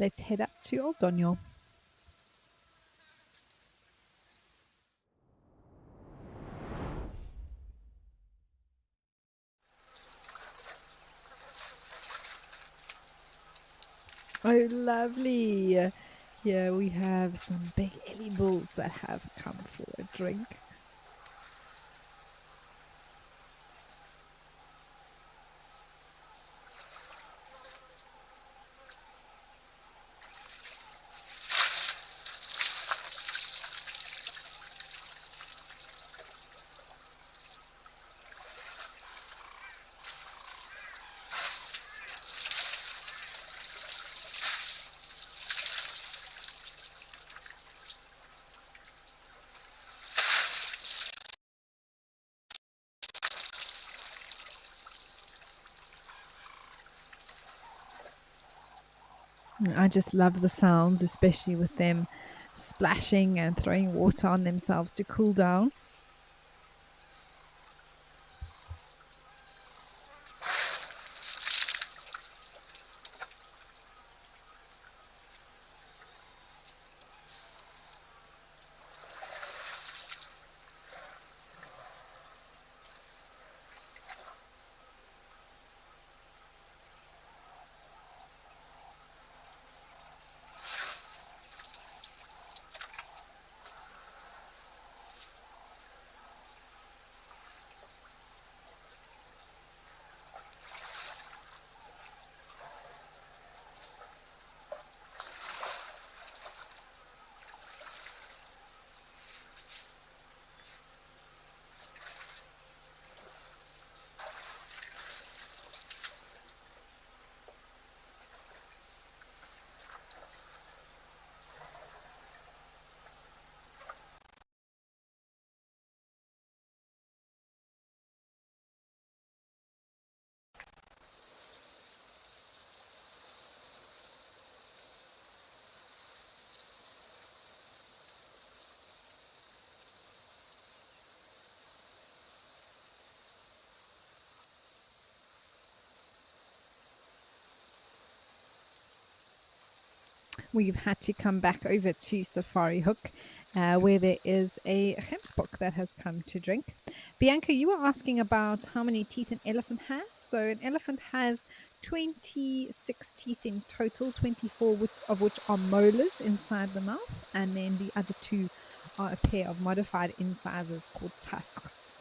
Let's head up to Old Daniel. Oh, lovely. Here we have some big Ellie bulls that have come for a drink. I just love the sounds, especially with them splashing and throwing water on themselves to cool down. We've had to come back over to Safari Hook, where there is a gemsbok that has come to drink. Bianca, you were asking about how many teeth an elephant has. So an elephant has 26 teeth in total, 24 of which are molars inside the mouth, and then the other two are a pair of modified incisors called tusks.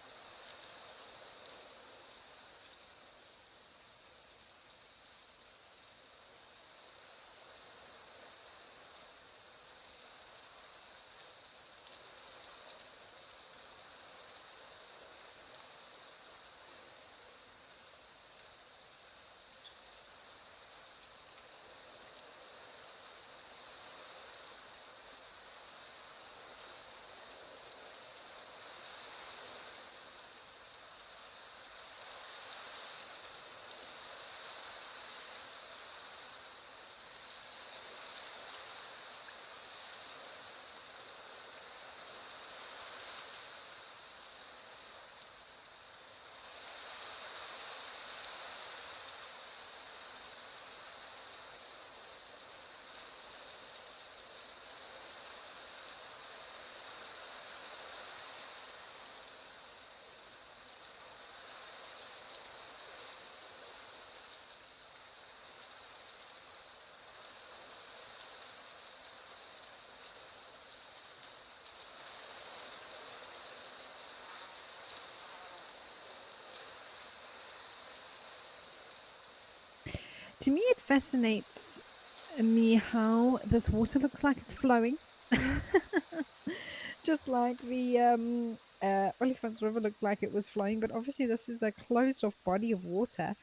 To me, it fascinates me how this water looks like it's flowing. Just like the Oliphant's River looked like it was flowing, but obviously, this is a closed off body of water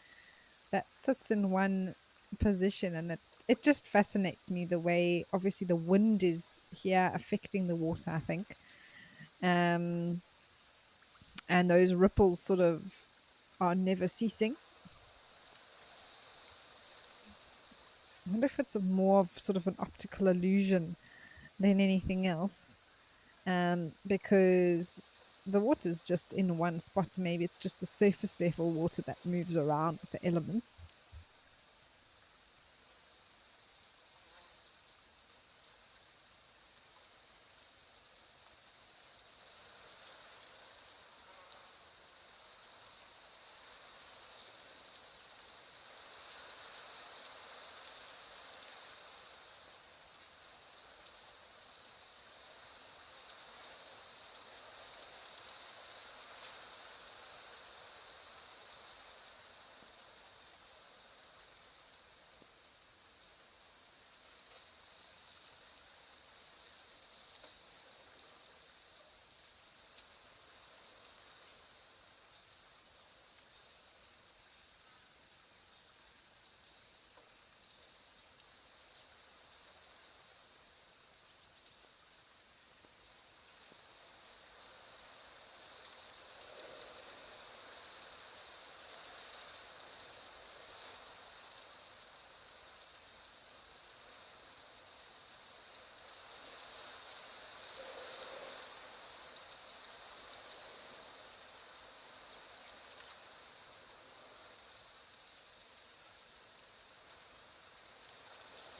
that sits in one position, and it just fascinates me the way obviously the wind is here affecting the water, I think. Um, and those ripples sort of are never ceasing. I wonder if it's more of sort of an optical illusion than anything else, because the water's just in one spot. Maybe it's just the surface level water that moves around with the elements.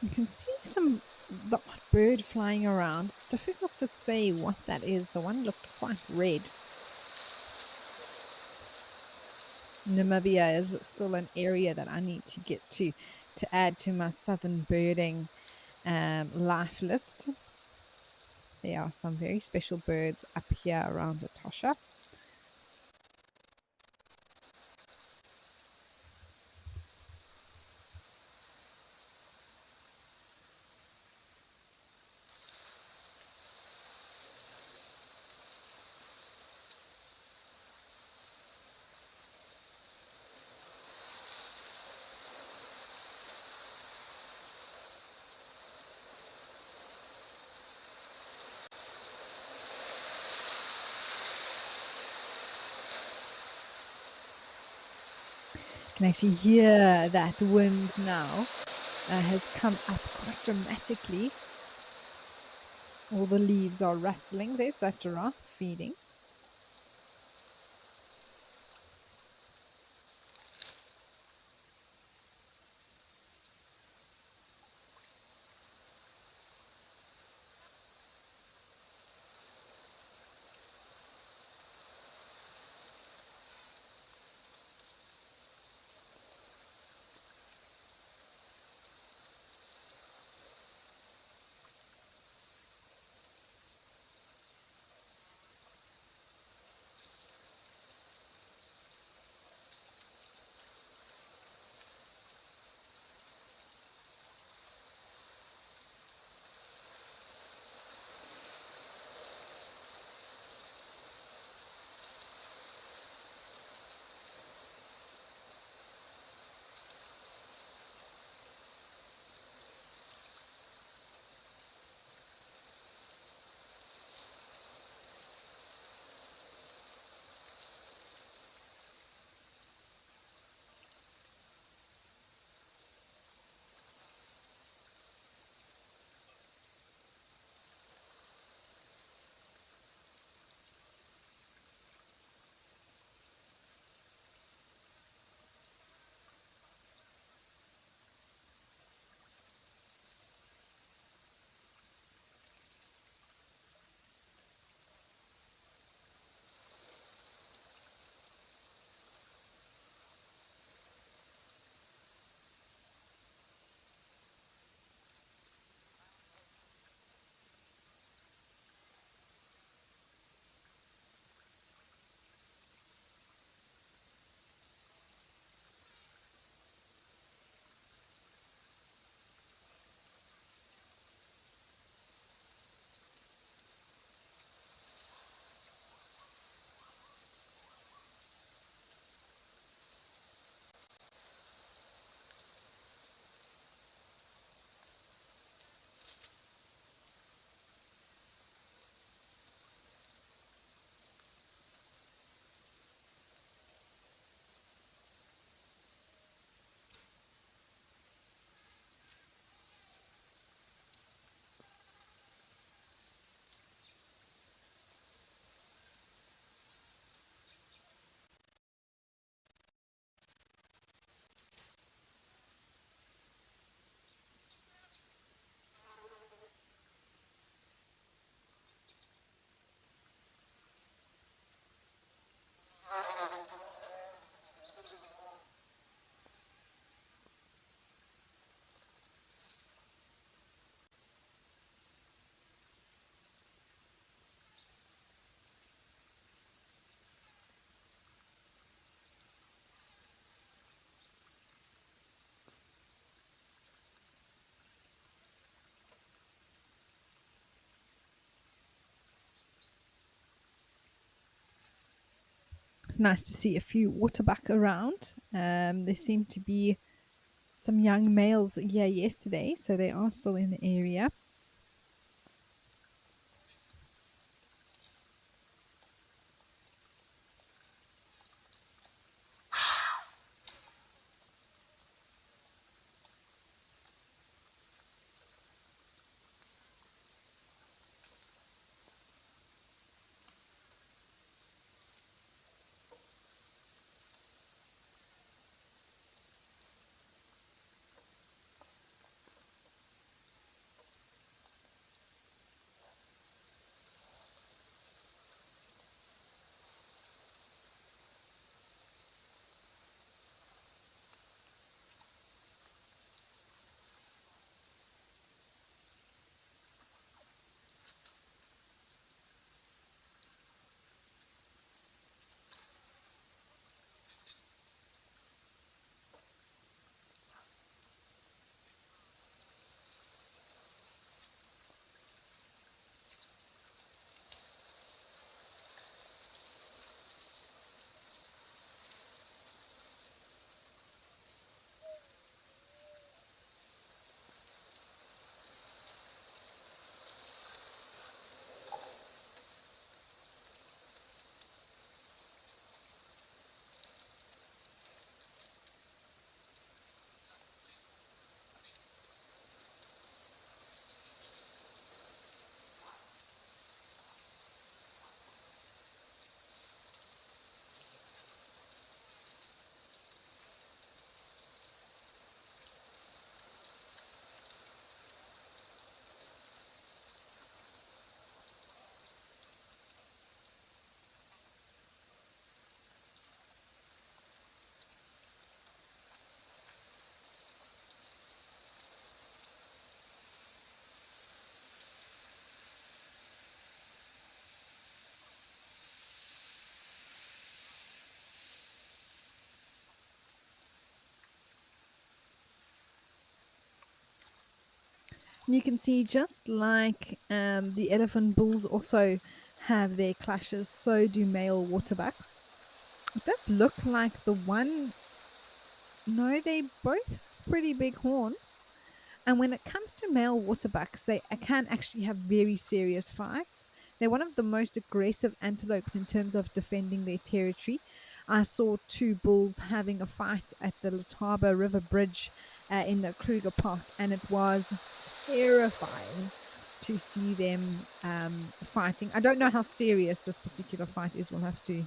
You can see the odd bird flying around. It's difficult to say what that is. The one looked quite red. Namibia is still an area that I need to get to add to my southern birding life list. There are some very special birds up here around Etosha. You can actually hear that wind now has come up quite dramatically. All the leaves are rustling. There's that giraffe feeding. Nice to see a few waterbuck around. There seem to be some young males here yesterday, so they are still in the area. And you can see, just like the elephant bulls also have their clashes, so do male waterbucks. It does look like the one. No, they both pretty big horns. And when it comes to male waterbucks, they can actually have very serious fights. They're one of the most aggressive antelopes in terms of defending their territory. I saw two bulls having a fight at the Letaba River Bridge in the Kruger Park, and it was terrifying to see them fighting. I don't know how serious this particular fight is. We'll have to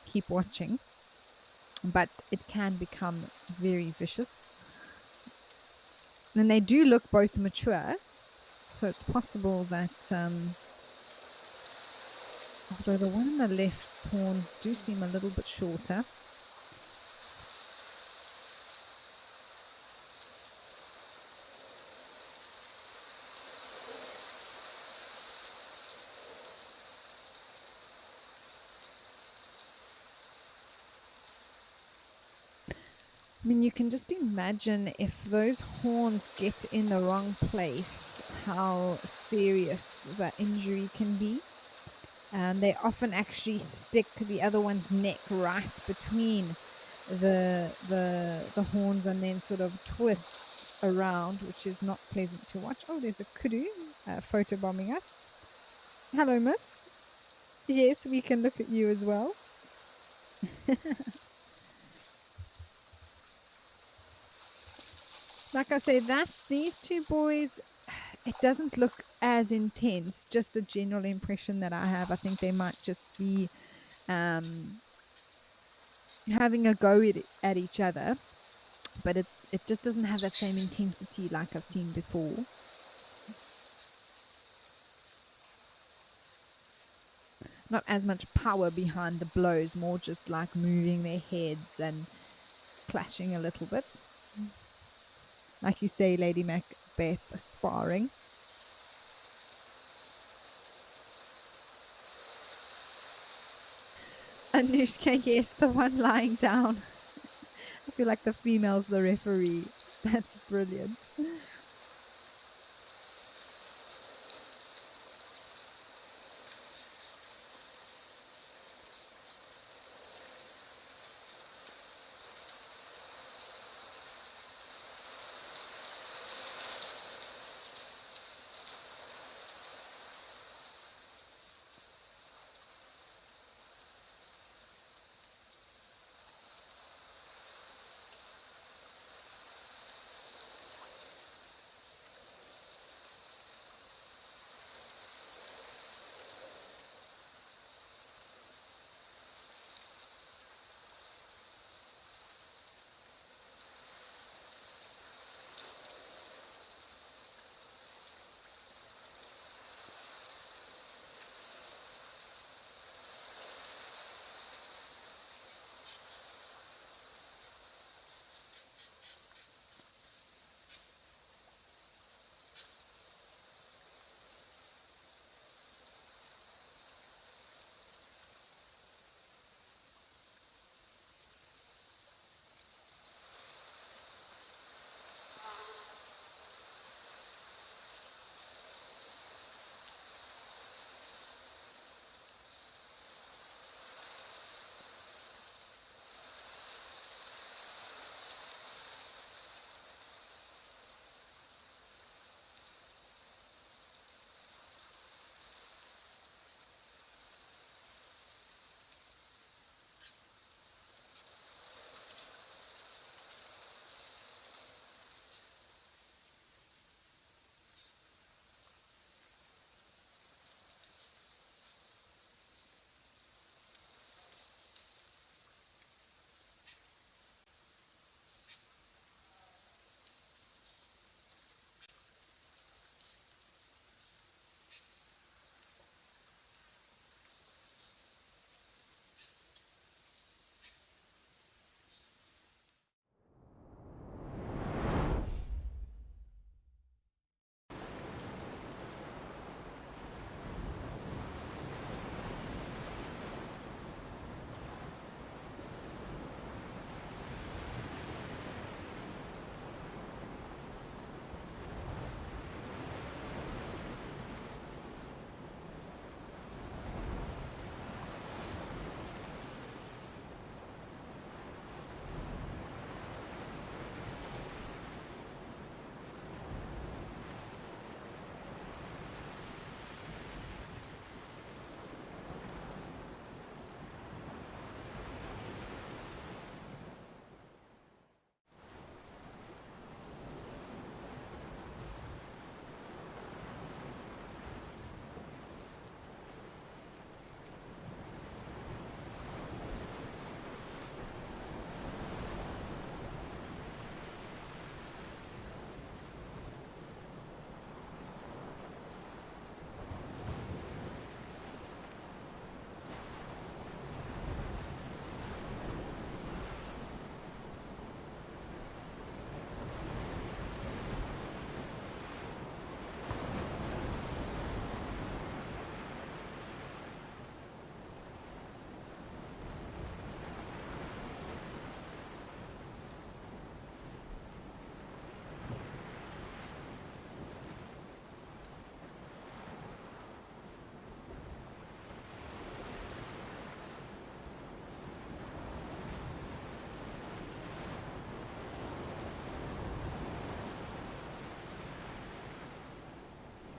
keep watching, but it can become very vicious. And they do look both mature, so it's possible that although the one on the left's horns do seem a little bit shorter. I mean, you can just imagine if those horns get in the wrong place, how serious that injury can be. And they often actually stick the other one's neck right between the horns, and then sort of twist around, which is not pleasant to watch. Oh, there's a kudu photobombing us. Hello, miss. Yes, we can look at you as well. Like I say, that these two boys, it doesn't look as intense. Just a general impression that I have. I think they might just be having a go at each other, but it just doesn't have that same intensity like I've seen before. Not as much power behind the blows, more just like moving their heads and clashing a little bit. Like you say, Lady Macbeth, sparring. Anushka, yes, the one lying down. I feel like the female's the referee. That's brilliant.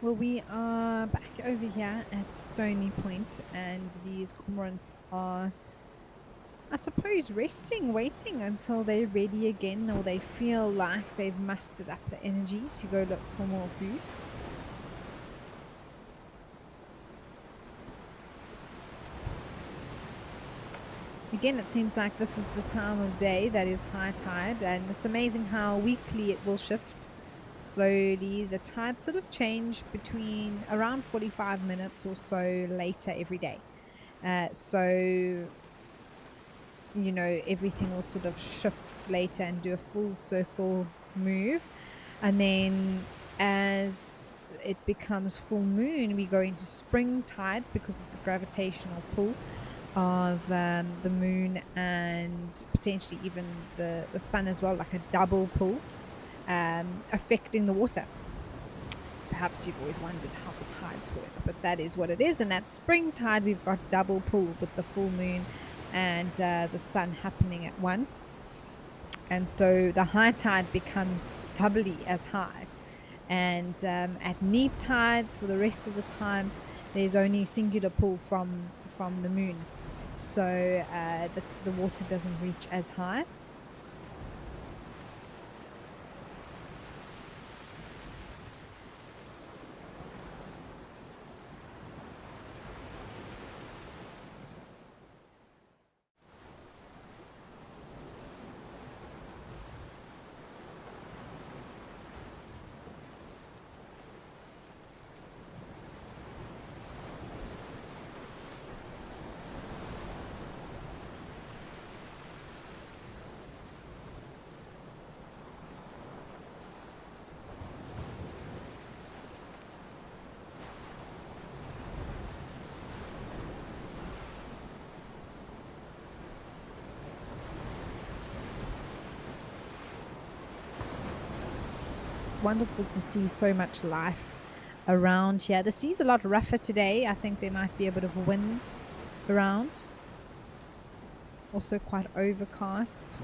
Well, we are back over here at Stony Point, and these cormorants are, I suppose, resting, waiting until they're ready again, or they feel like they've mustered up the energy to go look for more food. Again, it seems like this is the time of day that is high tide, and it's amazing how weekly it will shift slowly. The tides sort of change between around 45 minutes or so later every day. So, everything will sort of shift later and do a full circle move. And then as it becomes full moon, we go into spring tides because of the gravitational pull of the moon and potentially even the sun as well, like a double pull affecting the water. Perhaps you've always wondered how the tides work, but that is what it is. And at spring tide, we've got double pull with the full moon and the sun happening at once. And so the high tide becomes doubly as high. And at neap tides, for the rest of the time, there's only singular pull from the moon. So the water doesn't reach as high. It's wonderful to see so much life around here. The sea's a lot rougher today. I think there might be a bit of wind around. Also quite overcast.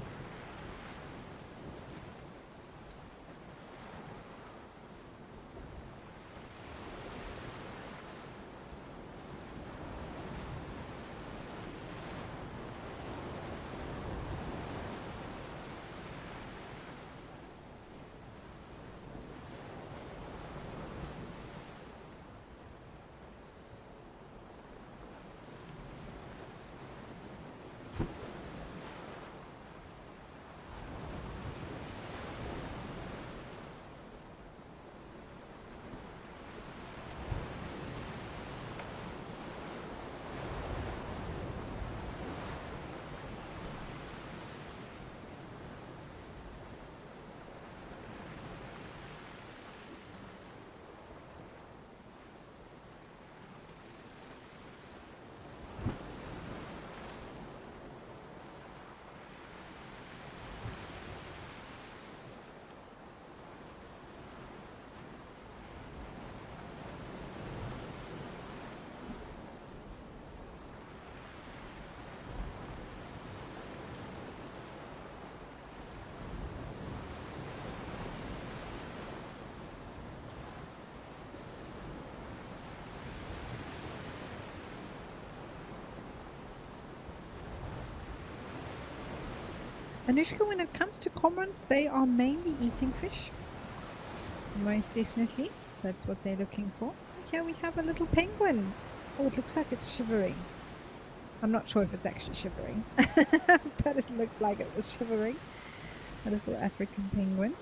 Anushka, when it comes to cormorants, they are mainly eating fish. Most definitely. That's what they're looking for. Here we have a little penguin. Oh, it looks like it's shivering. I'm not sure if it's actually shivering, but it looked like it was shivering. That is the African penguin.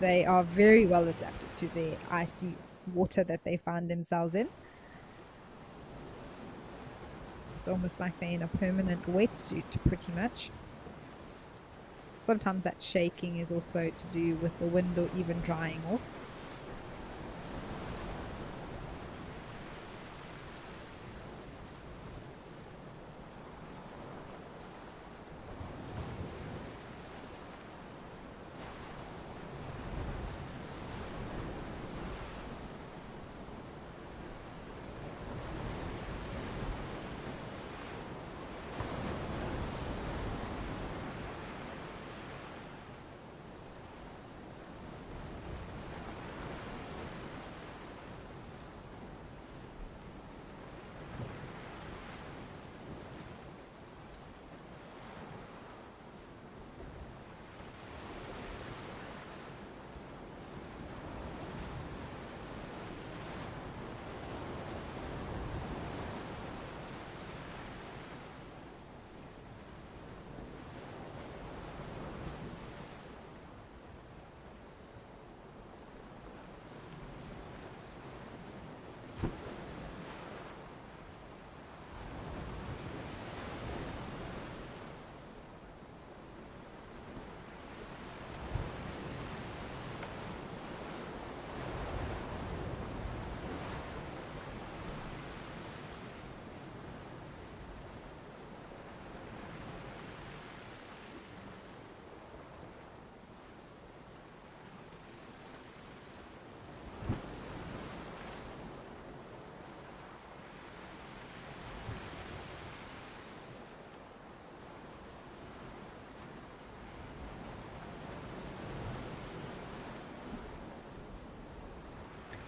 They are very well adapted to the icy water that they find themselves in. It's almost like they're in a permanent wetsuit, pretty much. Sometimes that shaking is also to do with the wind or even drying off.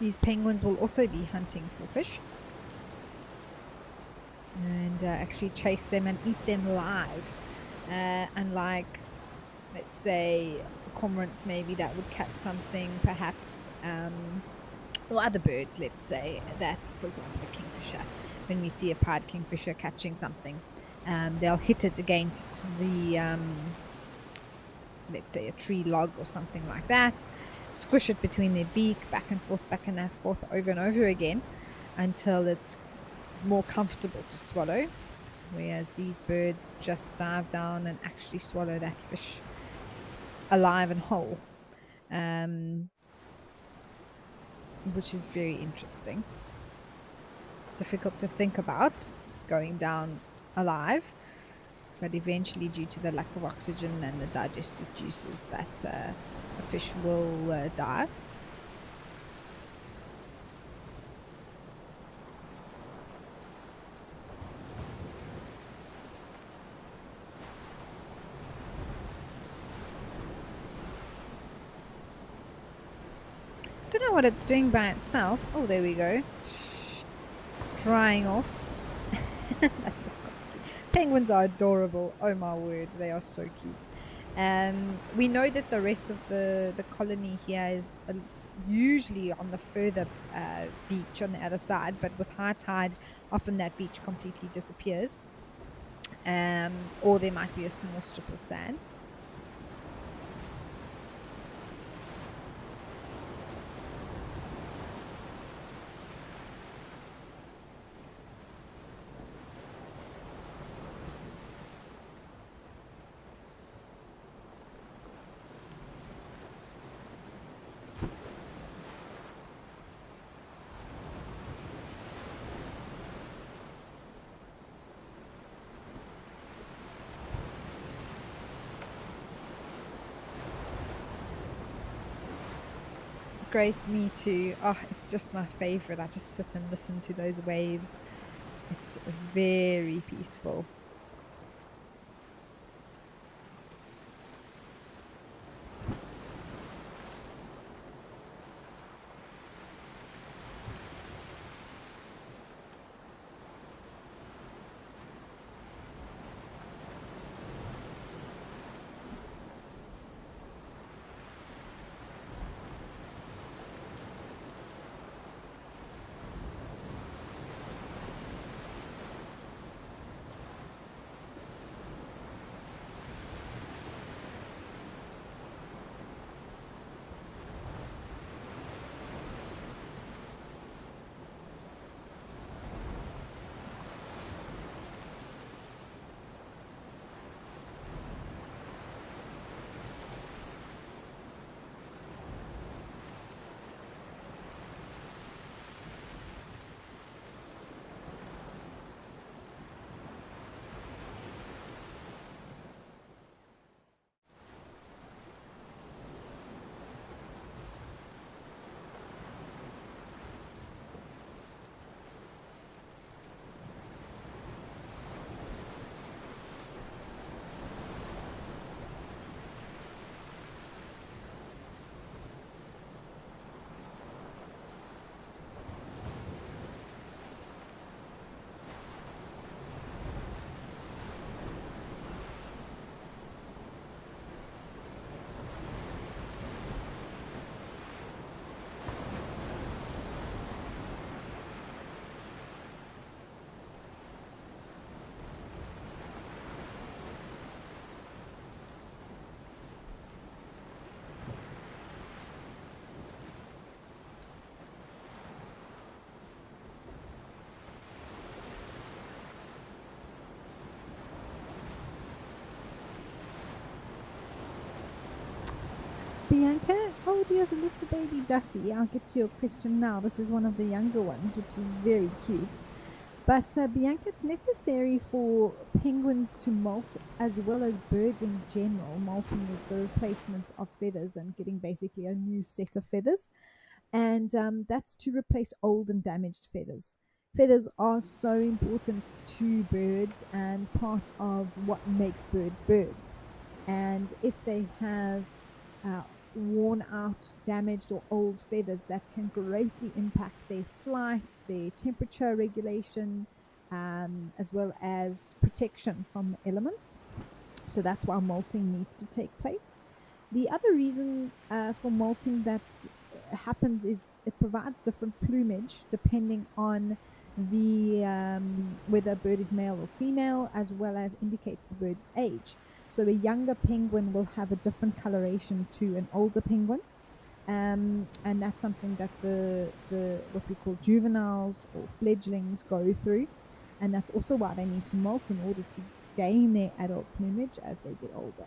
These penguins will also be hunting for fish and actually chase them and eat them live. Unlike, let's say, cormorants, maybe that would catch something, perhaps, or other birds, let's say, that, for example, a kingfisher. When we see a pied kingfisher catching something, they'll hit it against the, let's say, a tree log or something like that, squish it between their beak, back and forth, over and over again until it's more comfortable to swallow. Whereas these birds just dive down and actually swallow that fish alive and whole, um, which is very interesting. Difficult to think about going down alive, but eventually, due to the lack of oxygen and the digestive juices, that a fish will die. Don't know what it's doing by itself. Oh, there we go. Shh. Drying off. That was quite cute. Penguins are adorable. Oh my word, they are so cute. We know that the rest of the colony here is usually on the further beach on the other side, but with high tide, often that beach completely disappears, or there might be a small strip of sand. Grace, me too. Oh, it's just my favorite. I just sit and listen to those waves. It's very peaceful. Bianca, oh, there's a little baby Dusty. I'll get to your question now. This is one of the younger ones, which is very cute. But Bianca, it's necessary for penguins to molt as well as birds in general. Molting is the replacement of feathers and getting basically a new set of feathers. And that's to replace old and damaged feathers. Feathers are so important to birds and part of what makes birds birds. And if they have worn out, damaged, or old feathers that can greatly impact their flight, their temperature regulation, as well as protection from the elements. So that's why molting needs to take place. The other reason for molting that happens is it provides different plumage depending on the whether a bird is male or female, as well as indicates the bird's age. So a younger penguin will have a different coloration to an older penguin. And that's something that the what we call juveniles or fledglings go through, and that's also why they need to molt in order to gain their adult plumage as they get older.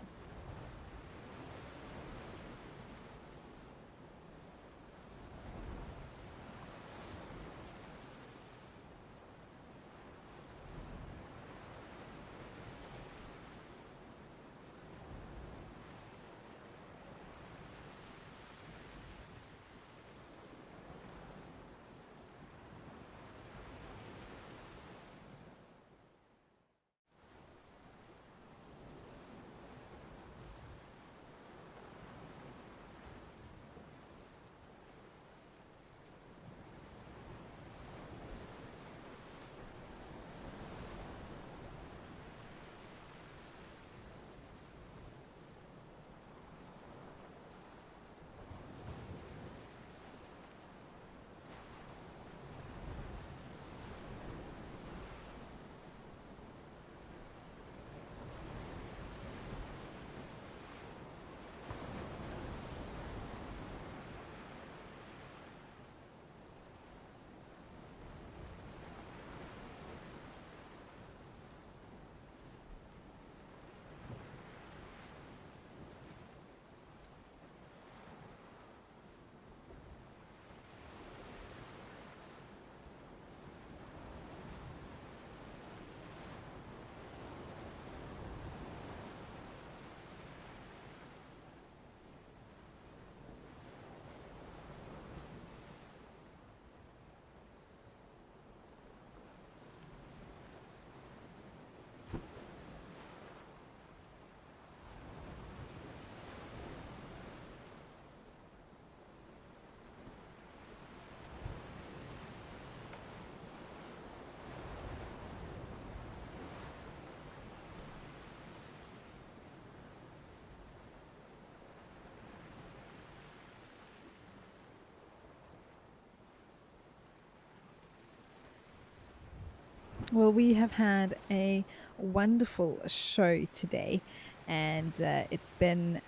Well, we have had a wonderful show today, and it's been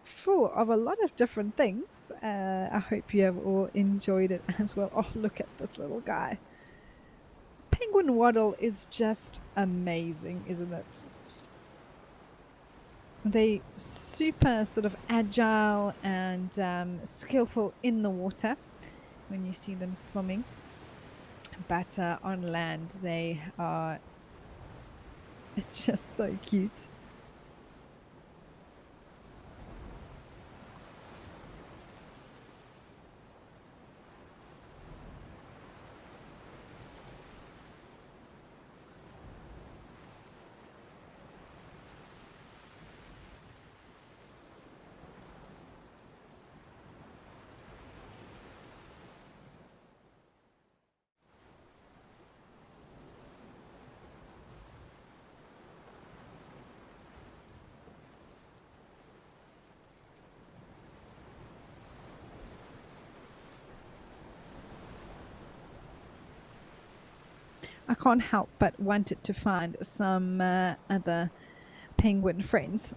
full of a lot of different things. I hope you have all enjoyed it as well. Oh, look at this little guy. Penguin waddle is just amazing, isn't it? They super sort of agile and skillful in the water when you see them swimming, but on land they are just so cute. I can't help but wanted to find some other penguin friends.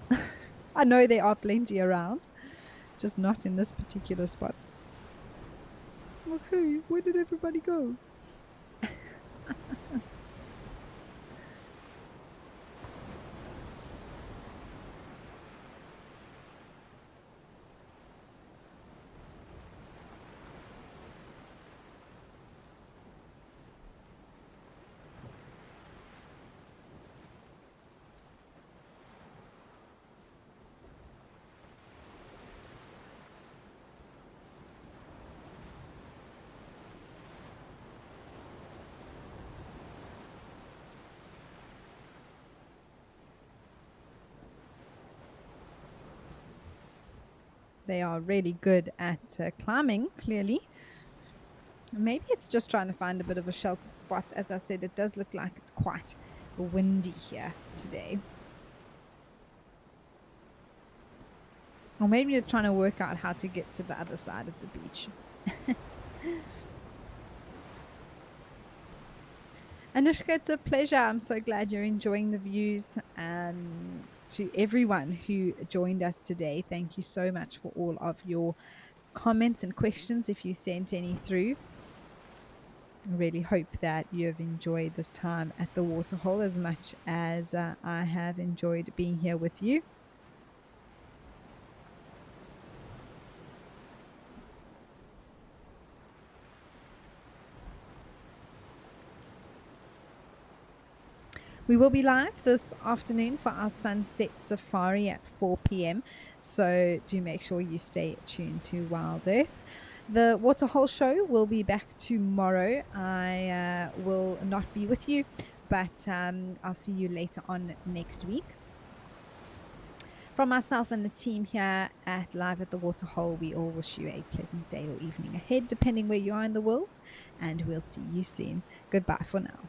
I know there are plenty around, just not in this particular spot. Okay, where did everybody go? They are really good at climbing, clearly. Maybe it's just trying to find a bit of a sheltered spot. As I said, it does look like it's quite windy here today. Or maybe it's trying to work out how to get to the other side of the beach. Anushka, it's a pleasure. I'm so glad you're enjoying the views. To everyone who joined us today, thank you so much for all of your comments and questions if you sent any through. I really hope that you have enjoyed this time at the waterhole as much as I have enjoyed being here with you. We will be live this afternoon for our sunset safari at 4 p.m. So do make sure you stay tuned to Wild Earth. The Waterhole Show will be back tomorrow. I will not be with you, but I'll see you later on next week. From myself and the team here at Live at the Waterhole, we all wish you a pleasant day or evening ahead, depending where you are in the world, and we'll see you soon. Goodbye for now.